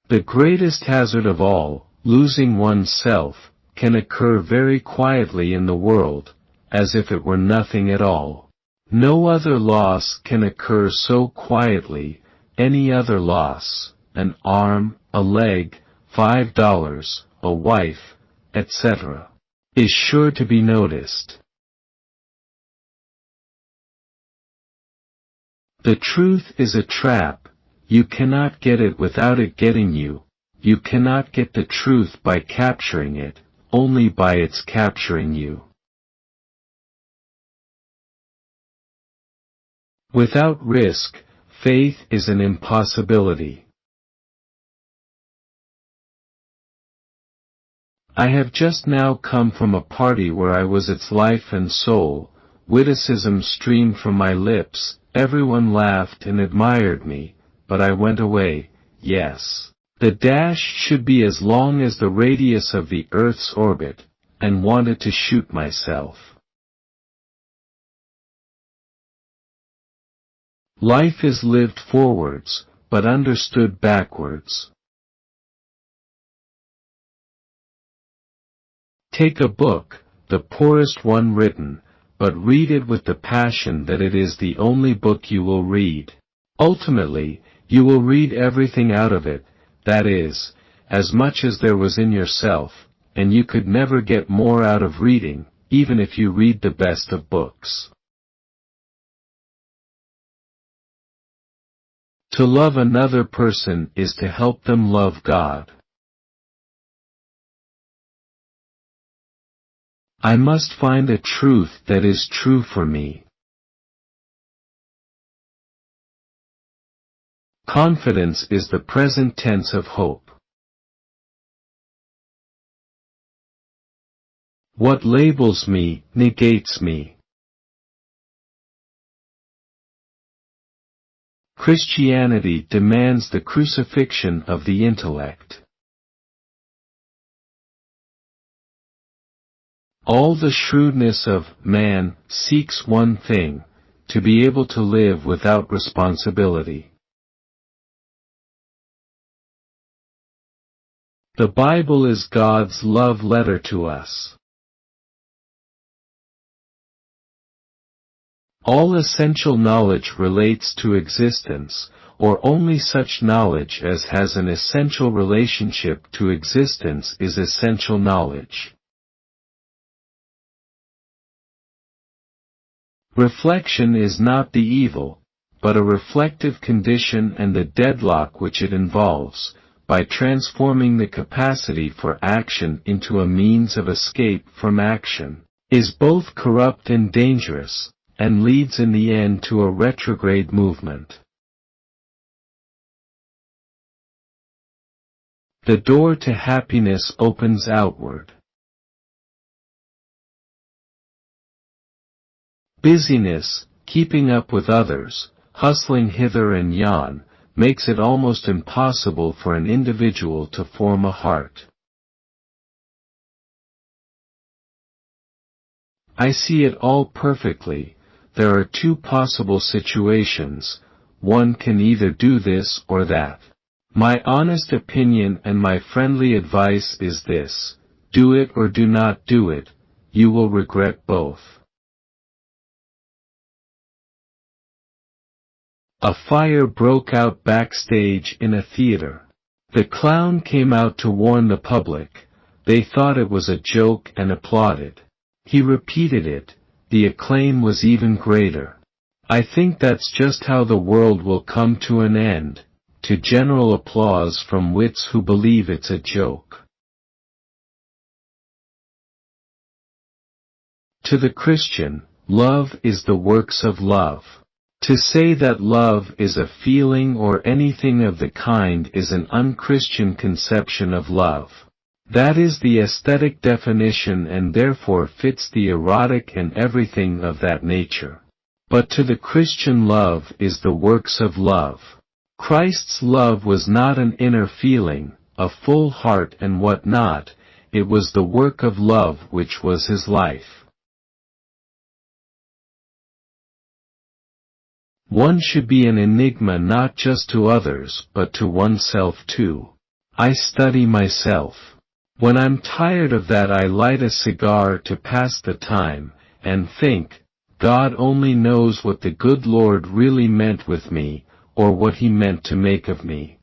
The greatest hazard of all, losing one's self, can occur very quietly in the world, as if it were nothing at all. No other loss can occur so quietly. Any other loss, an arm, a leg, $5, a wife, etc., is sure to be noticed. The truth is a trap. You cannot get it without it getting you. You cannot get the truth by capturing it, only by its capturing you. Without risk, faith is an impossibility. I have just now come from a party where I was its life and soul. Witticism streamed from my lips, everyone laughed and admired me, but I went away. Yes, the dash should be as long as the radius of the Earth's orbit, and wanted to shoot myself. Life is lived forwards, but understood backwards. Take a book, the poorest one written, but read it with the passion that it is the only book you will read. Ultimately, you will read everything out of it, that is, as much as there was in yourself, and you could never get more out of reading, even if you read the best of books. To love another person is to help them love God. I must find a truth that is true for me. Confidence is the present tense of hope. What labels me, negates me. Christianity demands the crucifixion of the intellect. All the shrewdness of man seeks one thing, to be able to live without responsibility. The Bible is God's love letter to us. All essential knowledge relates to existence, or only such knowledge as has an essential relationship to existence is essential knowledge. Reflection is not the evil, but a reflective condition and the deadlock which it involves, by transforming the capacity for action into a means of escape from action, is both corrupt and dangerous, and leads in the end to a retrograde movement. The door to happiness opens outward. Busyness, keeping up with others, hustling hither and yon, makes it almost impossible for an individual to form a heart. I see it all perfectly. There are two possible situations. One can either do this or that. My honest opinion and my friendly advice is this: do it or do not do it. You will regret both. A fire broke out backstage in a theater. The clown came out to warn the public. They thought it was a joke and applauded. He repeated it. The acclaim was even greater. I think that's just how the world will come to an end, to general applause from wits who believe it's a joke. To the Christian, love is the works of love. To say that love is a feeling or anything of the kind is an unchristian conception of love. That is the aesthetic definition and therefore fits the erotic and everything of that nature. But to the Christian love is the works of love. Christ's love was not an inner feeling, a full heart and what not, it was the work of love which was his life. One should be an enigma not just to others but to oneself too. I study myself. When I'm tired of that I light a cigar to pass the time, and think, God only knows what the good Lord really meant with me, or what he meant to make of me.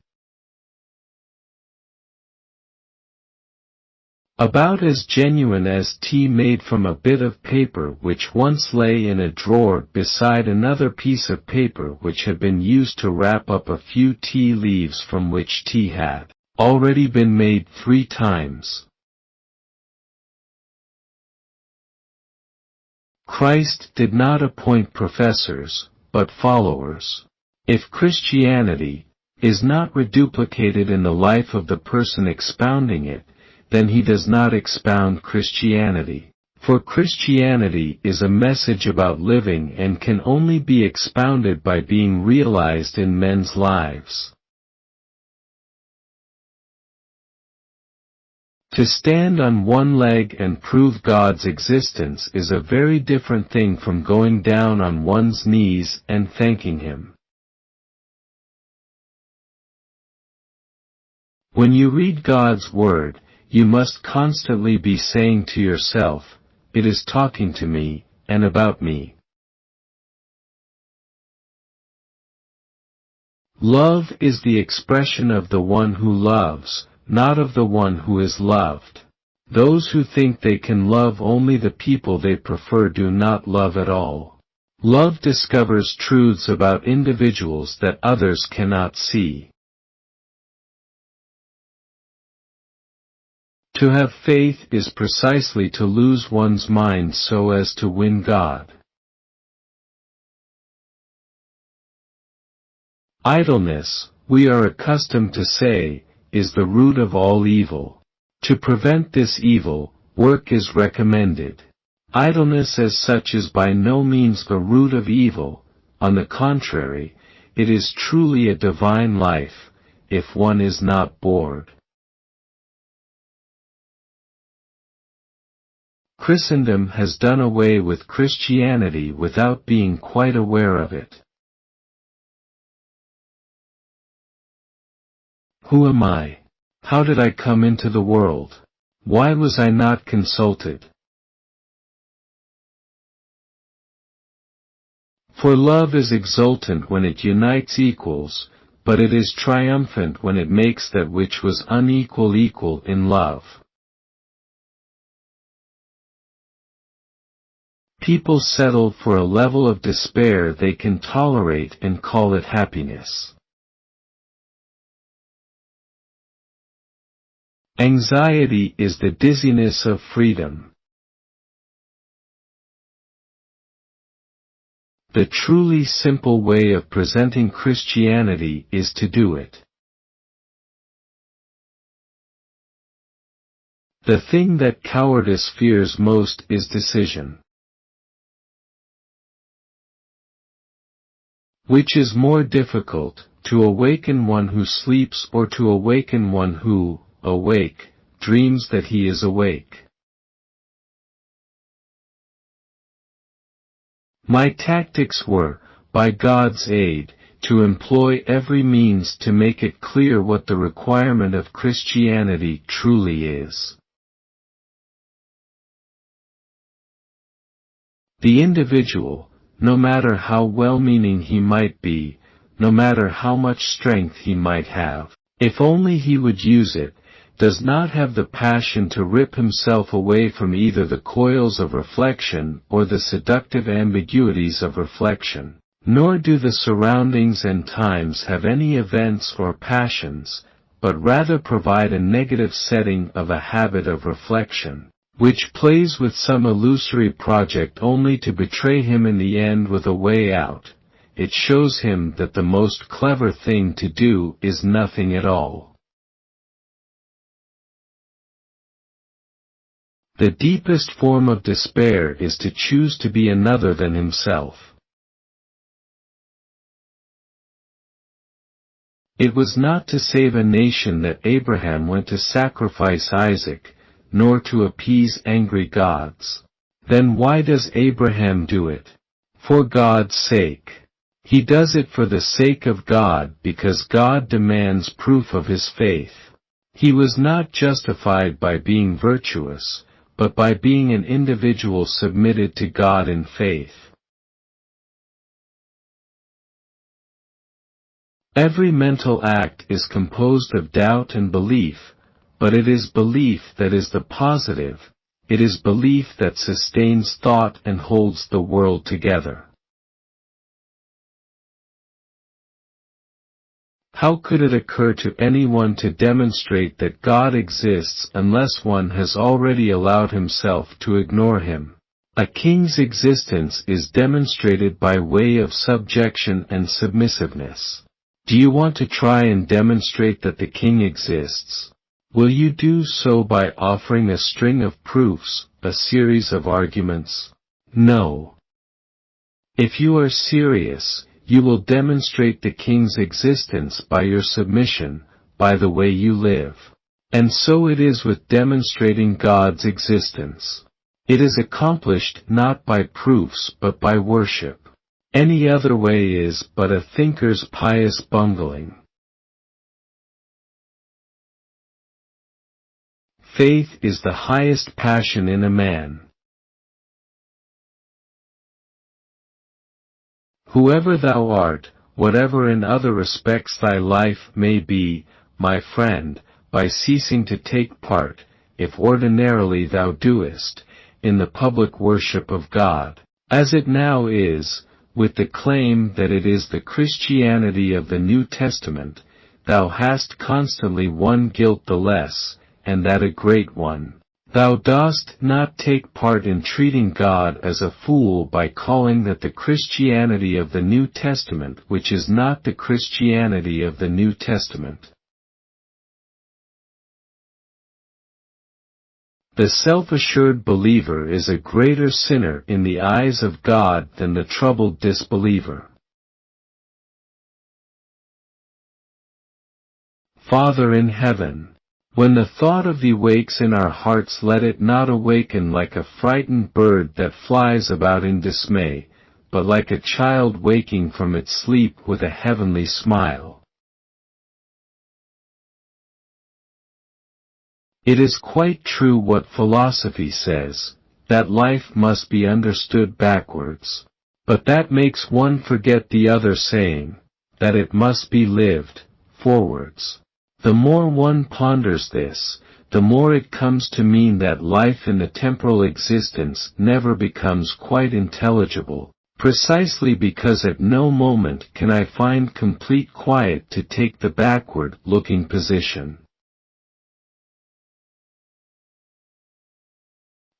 About as genuine as tea made from a bit of paper which once lay in a drawer beside another piece of paper which had been used to wrap up a few tea leaves from which tea had already been made 3 times. Christ did not appoint professors, but followers. If Christianity is not reduplicated in the life of the person expounding it, then he does not expound Christianity. For Christianity is a message about living and can only be expounded by being realized in men's lives. To stand on one leg and prove God's existence is a very different thing from going down on one's knees and thanking him. When you read God's Word, you must constantly be saying to yourself, it is talking to me, and about me. Love is the expression of the one who loves, not of the one who is loved. Those who think they can love only the people they prefer do not love at all. Love discovers truths about individuals that others cannot see. To have faith is precisely to lose one's mind so as to win God. Idleness, we are accustomed to say, is the root of all evil. To prevent this evil, work is recommended. Idleness as such is by no means the root of evil, on the contrary, it is truly a divine life, if one is not bored. Christendom has done away with Christianity without being quite aware of it. Who am I? How did I come into the world? Why was I not consulted? For love is exultant when it unites equals, but it is triumphant when it makes that which was unequal equal in love. People settle for a level of despair they can tolerate and call it happiness. Anxiety is the dizziness of freedom. The truly simple way of presenting Christianity is to do it. The thing that cowardice fears most is decision. Which is more difficult, to awaken one who sleeps or to awaken one who, awake, dreams that he is awake? My tactics were, by God's aid, to employ every means to make it clear what the requirement of Christianity truly is. The individual, no matter how well-meaning he might be, no matter how much strength he might have, if only he would use it, does not have the passion to rip himself away from either the coils of reflection or the seductive ambiguities of reflection, nor do the surroundings and times have any events or passions, but rather provide a negative setting of a habit of reflection, which plays with some illusory project only to betray him in the end with a way out. It shows him that the most clever thing to do is nothing at all. The deepest form of despair is to choose to be another than himself. It was not to save a nation that Abraham went to sacrifice Isaac, nor to appease angry gods. Then why does Abraham do it? For God's sake. He does it for the sake of God because God demands proof of his faith. He was not justified by being virtuous, but by being an individual submitted to God in faith. Every mental act is composed of doubt and belief, but it is belief that is the positive, it is belief that sustains thought and holds the world together. How could it occur to anyone to demonstrate that God exists unless one has already allowed himself to ignore him? A king's existence is demonstrated by way of subjection and submissiveness. Do you want to try and demonstrate that the king exists? Will you do so by offering a string of proofs, a series of arguments? No. If you are serious, you will demonstrate the king's existence by your submission, by the way you live. And so it is with demonstrating God's existence. It is accomplished not by proofs but by worship. Any other way is but a thinker's pious bungling. Faith is the highest passion in a man. Whoever thou art, whatever in other respects thy life may be, my friend, by ceasing to take part, if ordinarily thou doest, in the public worship of God, as it now is, with the claim that it is the Christianity of the New Testament, thou hast constantly one guilt the less, and that a great one. Thou dost not take part in treating God as a fool by calling that the Christianity of the New Testament which is not the Christianity of the New Testament. The self-assured believer is a greater sinner in the eyes of God than the troubled disbeliever. Father in heaven, when the thought of thee wakes in our hearts, let it not awaken like a frightened bird that flies about in dismay, but like a child waking from its sleep with a heavenly smile. It is quite true what philosophy says, that life must be understood backwards. But that makes one forget the other saying, that it must be lived forwards. The more one ponders this, the more it comes to mean that life in the temporal existence never becomes quite intelligible, precisely because at no moment can I find complete quiet to take the backward-looking position.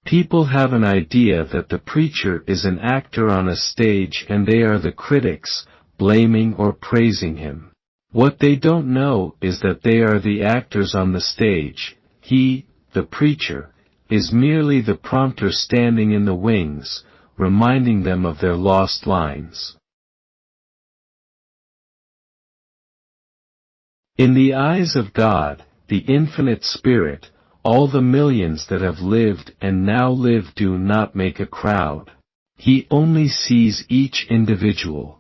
People have an idea that the preacher is an actor on a stage and they are the critics, blaming or praising him. What they don't know is that they are the actors on the stage. He, the preacher, is merely the prompter standing in the wings, reminding them of their lost lines. In the eyes of God, the infinite Spirit, all the millions that have lived and now live do not make a crowd. He only sees each individual.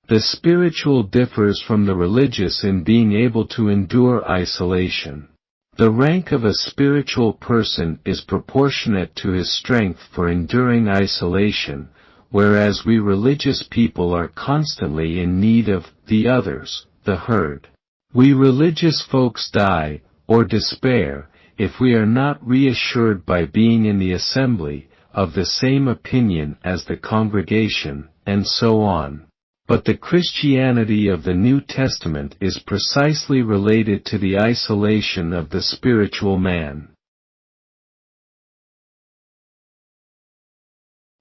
The spiritual differs from the religious in being able to endure isolation. The rank of a spiritual person is proportionate to his strength for enduring isolation, whereas we religious people are constantly in need of the others, the herd. We religious folks die, or despair, if we are not reassured by being in the assembly, of the same opinion as the congregation, and so on. But the Christianity of the New Testament is precisely related to the isolation of the spiritual man.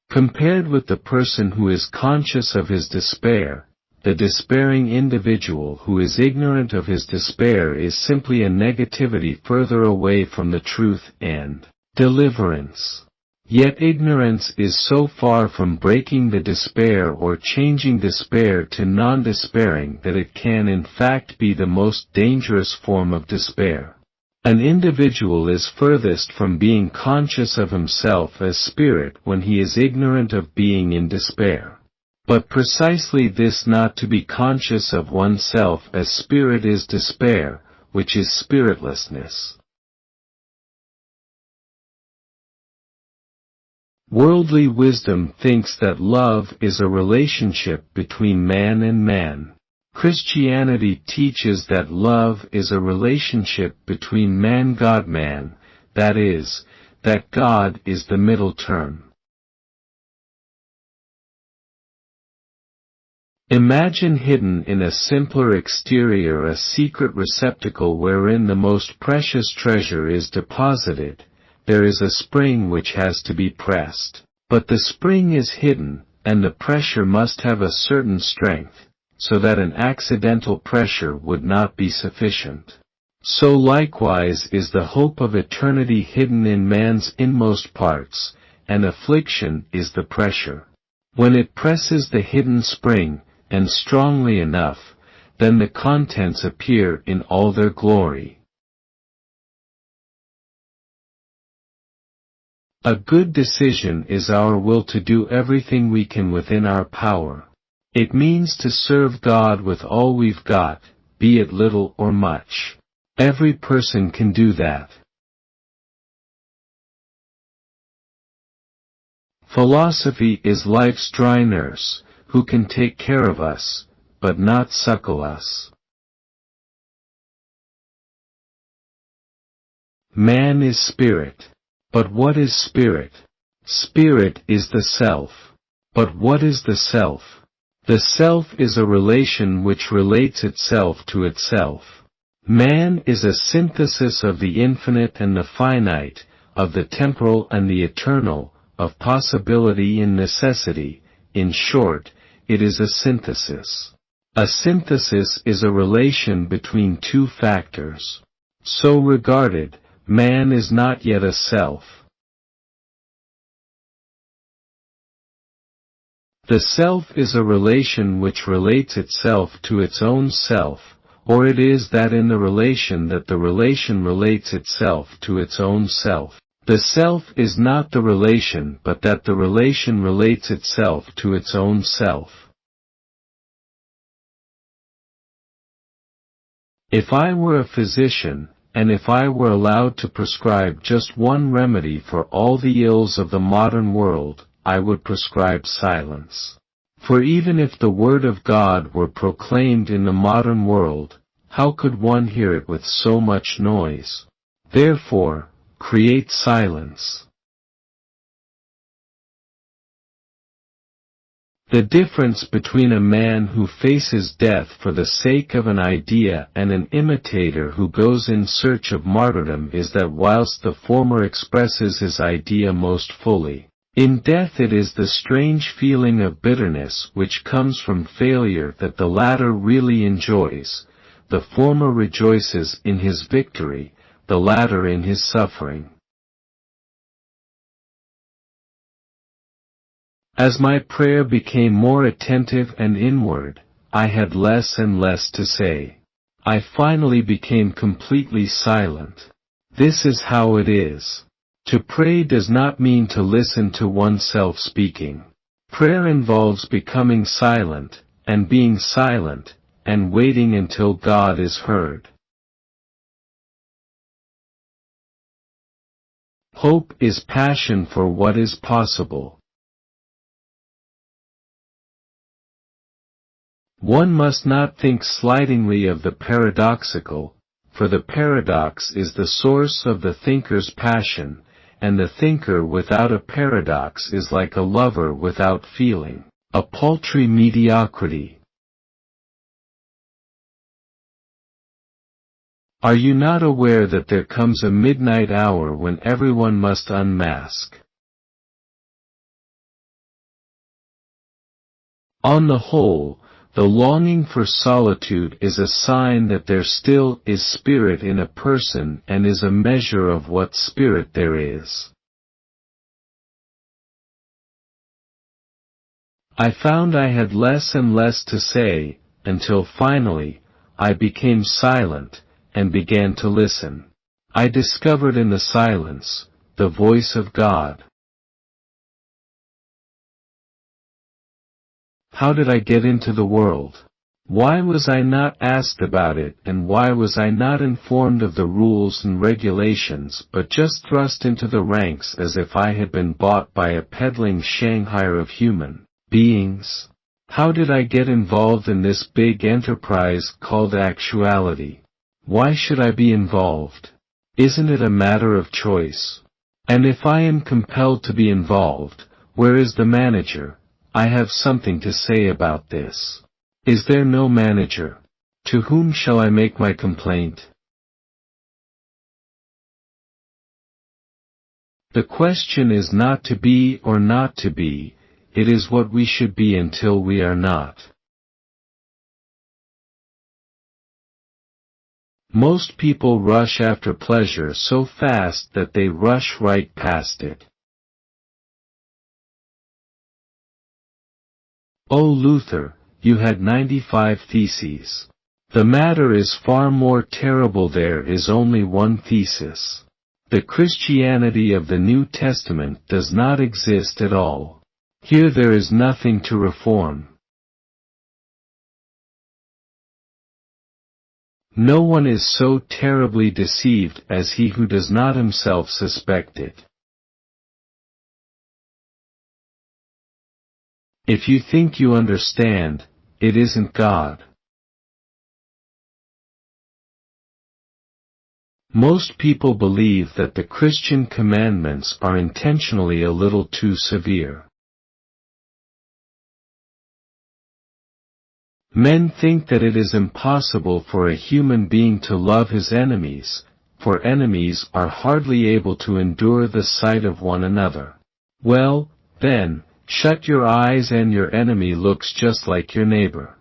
Compared with the person who is conscious of his despair, the despairing individual who is ignorant of his despair is simply a negativity further away from the truth and deliverance. Yet ignorance is so far from breaking the despair or changing despair to non-despairing that it can in fact be the most dangerous form of despair. An individual is furthest from being conscious of himself as spirit when he is ignorant of being in despair. But precisely this not to be conscious of oneself as spirit is despair, which is spiritlessness. Worldly wisdom thinks that love is a relationship between man and man. Christianity teaches that love is a relationship between man-God-man, that is, that God is the middle term. Imagine hidden in a simpler exterior a secret receptacle wherein the most precious treasure is deposited. There is a spring which has to be pressed. But the spring is hidden, and the pressure must have a certain strength, so that an accidental pressure would not be sufficient. So likewise is the hope of eternity hidden in man's inmost parts, and affliction is the pressure. When it presses the hidden spring, and strongly enough, then the contents appear in all their glory. A good decision is our will to do everything we can within our power. It means to serve God with all we've got, be it little or much. Every person can do that. Philosophy is life's dry nurse, who can take care of us, but not suckle us. Man is spirit. But what is spirit? Spirit is the self. But what is the self? The self is a relation which relates itself to itself. Man is a synthesis of the infinite and the finite, of the temporal and the eternal, of possibility and necessity. In short, it is a synthesis. A synthesis is a relation between two factors. So regarded, man is not yet a self. The self is a relation which relates itself to its own self, or it is that in the relation that the relation relates itself to its own self. The self is not the relation but that the relation relates itself to its own self. If I were a physician, and if I were allowed to prescribe just one remedy for all the ills of the modern world, I would prescribe silence. For even if the word of God were proclaimed in the modern world, how could one hear it with so much noise? Therefore, create silence. The difference between a man who faces death for the sake of an idea and an imitator who goes in search of martyrdom is that whilst the former expresses his idea most fully, in death it is the strange feeling of bitterness which comes from failure that the latter really enjoys. The former rejoices in his victory, the latter in his suffering. As my prayer became more attentive and inward, I had less and less to say. I finally became completely silent. This is how it is. To pray does not mean to listen to oneself speaking. Prayer involves becoming silent, and being silent, and waiting until God is heard. Hope is passion for what is possible. One must not think slightingly of the paradoxical, for the paradox is the source of the thinker's passion, and the thinker without a paradox is like a lover without feeling, a paltry mediocrity. Are you not aware that there comes a midnight hour when everyone must unmask? On the whole, The longing for solitude is a sign that there still is spirit in a person and is a measure of what spirit there is. I found I had less and less to say, until finally, I became silent, and began to listen. I discovered in the silence, the voice of God. How did I get into the world? Why was I not asked about it, and why was I not informed of the rules and regulations, but just thrust into the ranks as if I had been bought by a peddling Shanghaier of human beings? How did I get involved in this big enterprise called actuality? Why should I be involved? Isn't it a matter of choice? And if I am compelled to be involved, where is the manager? I have something to say about this. Is there no manager? To whom shall I make my complaint? The question is not to be or not to be, it is what we should be until we are not. Most people rush after pleasure so fast that they rush right past it. O Luther, you had 95 theses. The matter is far more terrible. There is only one thesis. The Christianity of the New Testament does not exist at all. Here there is nothing to reform. No one is so terribly deceived as he who does not himself suspect it. If you think you understand, it isn't God. Most people believe that the Christian commandments are intentionally a little too severe. Men think that it is impossible for a human being to love his enemies, for enemies are hardly able to endure the sight of one another. Well, then, shut your eyes and your enemy looks just like your neighbor.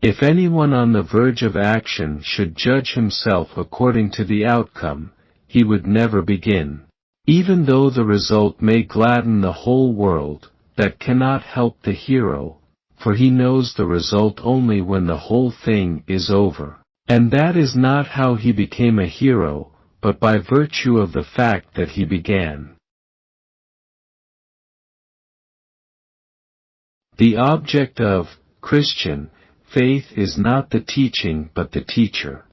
If anyone on the verge of action should judge himself according to the outcome, he would never begin. Even though the result may gladden the whole world, that cannot help the hero, for he knows the result only when the whole thing is over. And that is not how he became a hero, but by virtue of the fact that he began. The object of Christian faith is not the teaching but the teacher.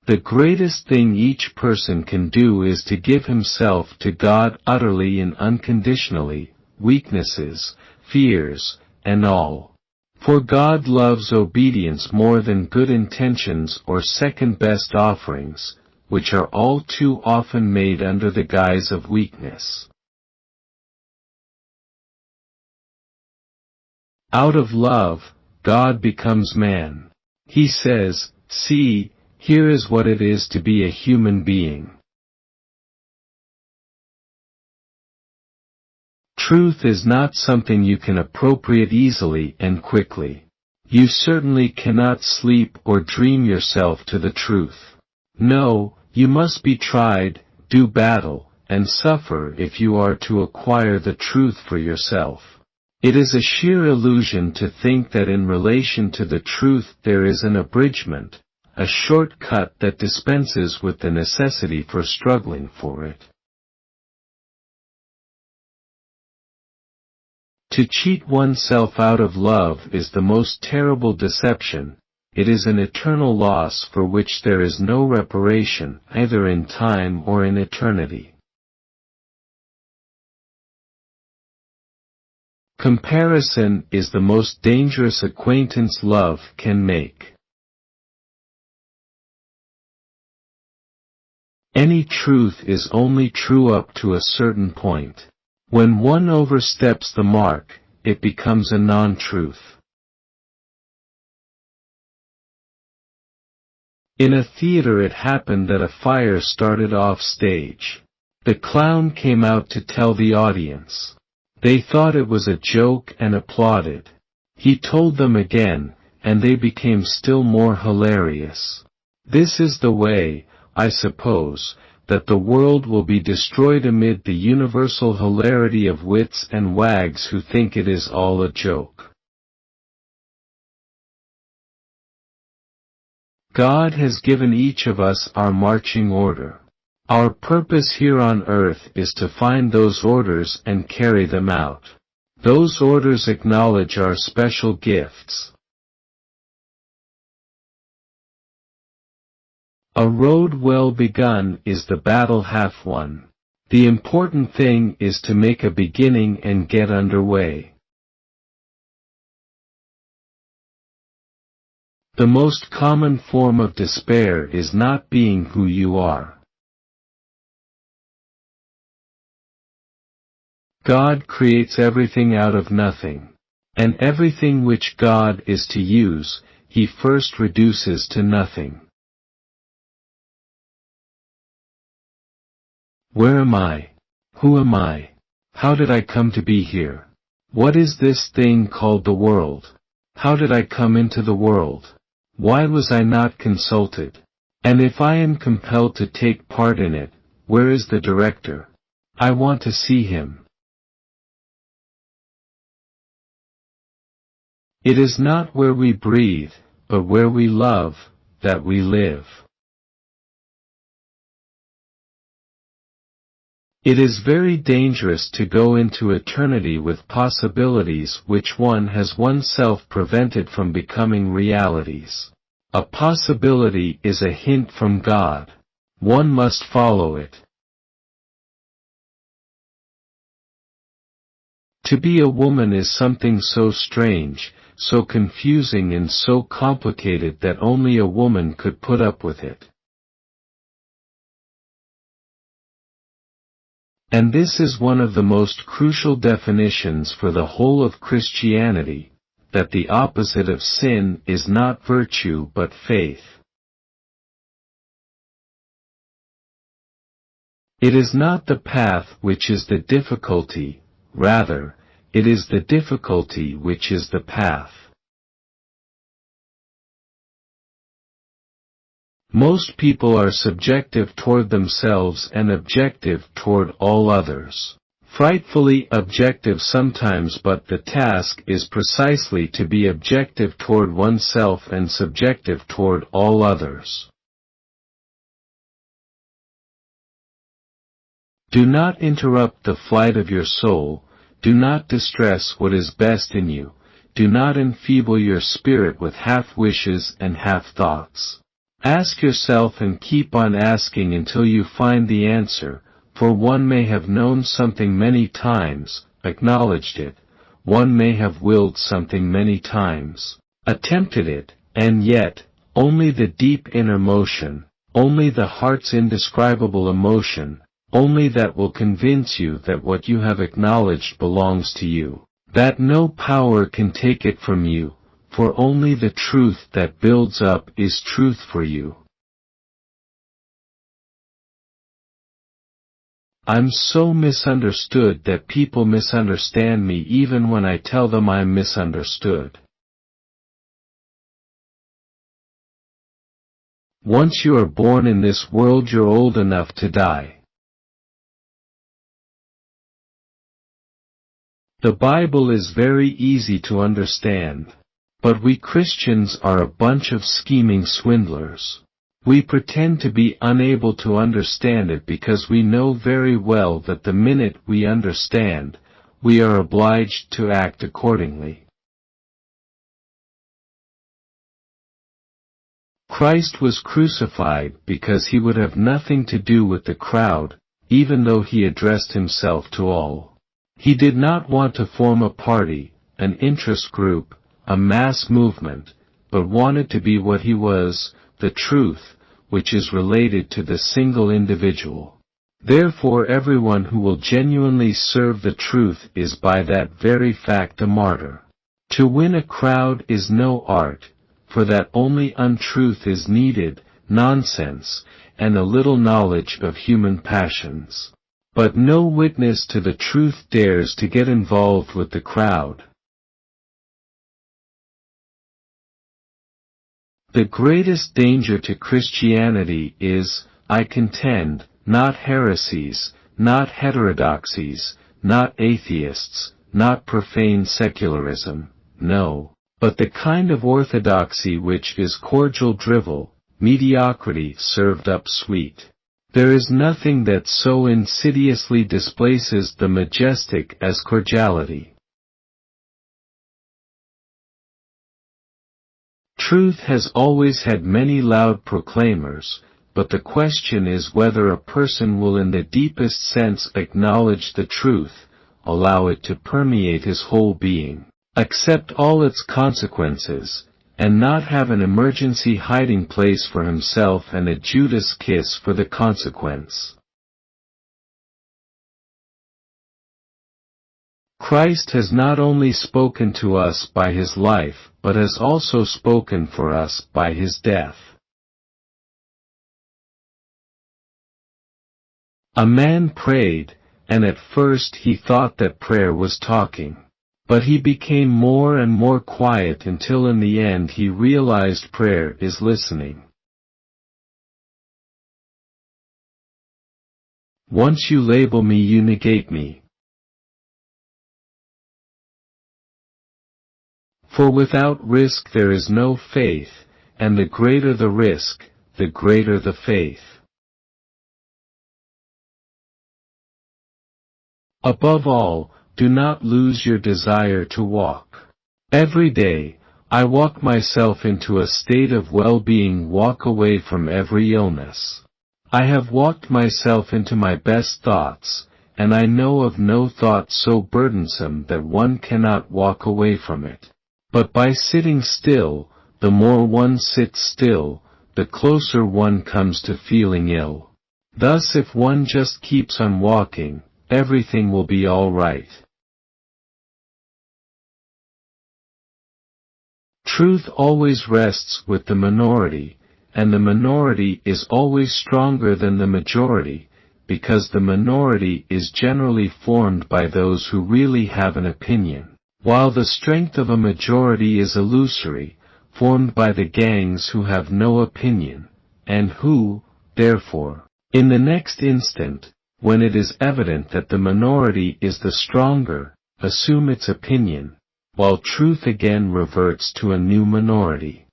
The greatest thing each person can do is to give himself to God utterly and unconditionally, weaknesses, fears, and all. For God loves obedience more than good intentions or second-best offerings, which are all too often made under the guise of weakness. Out of love, God becomes man. He says, "See, here is what it is to be a human being." Truth is not something you can appropriate easily and quickly. You certainly cannot sleep or dream yourself to the truth. No, you must be tried, do battle, and suffer if you are to acquire the truth for yourself. It is a sheer illusion to think that in relation to the truth there is an abridgment, a short-cut that dispenses with the necessity for struggling for it. To cheat oneself out of love is the most terrible deception. It is an eternal loss for which there is no reparation, either in time or in eternity. Comparison is the most dangerous acquaintance love can make. Any truth is only true up to a certain point. When one oversteps the mark, it becomes a non-truth. In a theater it happened that a fire started off stage. The clown came out to tell the audience. They thought it was a joke and applauded. He told them again, and they became still more hilarious. This is the way, I suppose, that the world will be destroyed amid the universal hilarity of wits and wags who think it is all a joke. God has given each of us our marching order. Our purpose here on earth is to find those orders and carry them out. Those orders acknowledge our special gifts. A road well begun is the battle half won. The important thing is to make a beginning and get underway. The most common form of despair is not being who you are. God creates everything out of nothing, and everything which God is to use, He first reduces to nothing. Where am I? Who am I? How did I come to be here? What is this thing called the world? How did I come into the world? Why was I not consulted? And if I am compelled to take part in it, where is the director? I want to see him. It is not where we breathe, but where we love, that we live. It is very dangerous to go into eternity with possibilities which one has oneself prevented from becoming realities. A possibility is a hint from God. One must follow it. To be a woman is something so strange, so confusing and so complicated that only a woman could put up with it. And this is one of the most crucial definitions for the whole of Christianity, that the opposite of sin is not virtue but faith. It is not the path which is the difficulty, rather, it is the difficulty which is the path. Most people are subjective toward themselves and objective toward all others. Frightfully objective sometimes, but the task is precisely to be objective toward oneself and subjective toward all others. Do not interrupt the flight of your soul. Do not distress what is best in you. Do not enfeeble your spirit with half-wishes and half-thoughts. Ask yourself and keep on asking until you find the answer, for one may have known something many times, acknowledged it, one may have willed something many times, attempted it, and yet, only the deep inner motion, only the heart's indescribable emotion, only that will convince you that what you have acknowledged belongs to you, that no power can take it from you, for only the truth that builds up is truth for you. I'm so misunderstood that people misunderstand me even when I tell them I'm misunderstood. Once you are born in this world, you're old enough to die. The Bible is very easy to understand. But we Christians are a bunch of scheming swindlers. We pretend to be unable to understand it because we know very well that the minute we understand, we are obliged to act accordingly. Christ was crucified because he would have nothing to do with the crowd, even though he addressed himself to all. He did not want to form a party, an interest group, a mass movement, but wanted to be what he was, the truth, which is related to the single individual. Therefore everyone who will genuinely serve the truth is by that very fact a martyr. To win a crowd is no art, for that only untruth is needed, nonsense, and a little knowledge of human passions. But no witness to the truth dares to get involved with the crowd. The greatest danger to Christianity is, I contend, not heresies, not heterodoxies, not atheists, not profane secularism, no, but the kind of orthodoxy which is cordial drivel, mediocrity served up sweet. There is nothing that so insidiously displaces the majestic as cordiality. Truth has always had many loud proclaimers, but the question is whether a person will in the deepest sense acknowledge the truth, allow it to permeate his whole being, accept all its consequences, and not have an emergency hiding place for himself and a Judas kiss for the consequence. Christ has not only spoken to us by his life, but has also spoken for us by his death. A man prayed, and at first he thought that prayer was talking. But he became more and more quiet until in the end he realized prayer is listening. Once you label me, you negate me. For without risk there is no faith, and the greater the risk, the greater the faith. Above all, do not lose your desire to walk. Every day, I walk myself into a state of well-being, walk away from every illness. I have walked myself into my best thoughts, and I know of no thought so burdensome that one cannot walk away from it. But by sitting still, the more one sits still, the closer one comes to feeling ill. Thus if one just keeps on walking, everything will be all right. Truth always rests with the minority, and the minority is always stronger than the majority, because the minority is generally formed by those who really have an opinion, while the strength of a majority is illusory, formed by the gangs who have no opinion, and who, therefore, in the next instant, when it is evident that the minority is the stronger, assume its opinion, while truth again reverts to a new minority.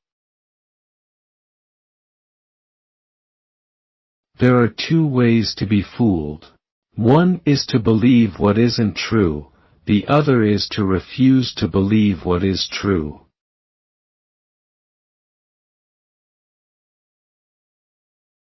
There are two ways to be fooled. One is to believe what isn't true, the other is to refuse to believe what is true.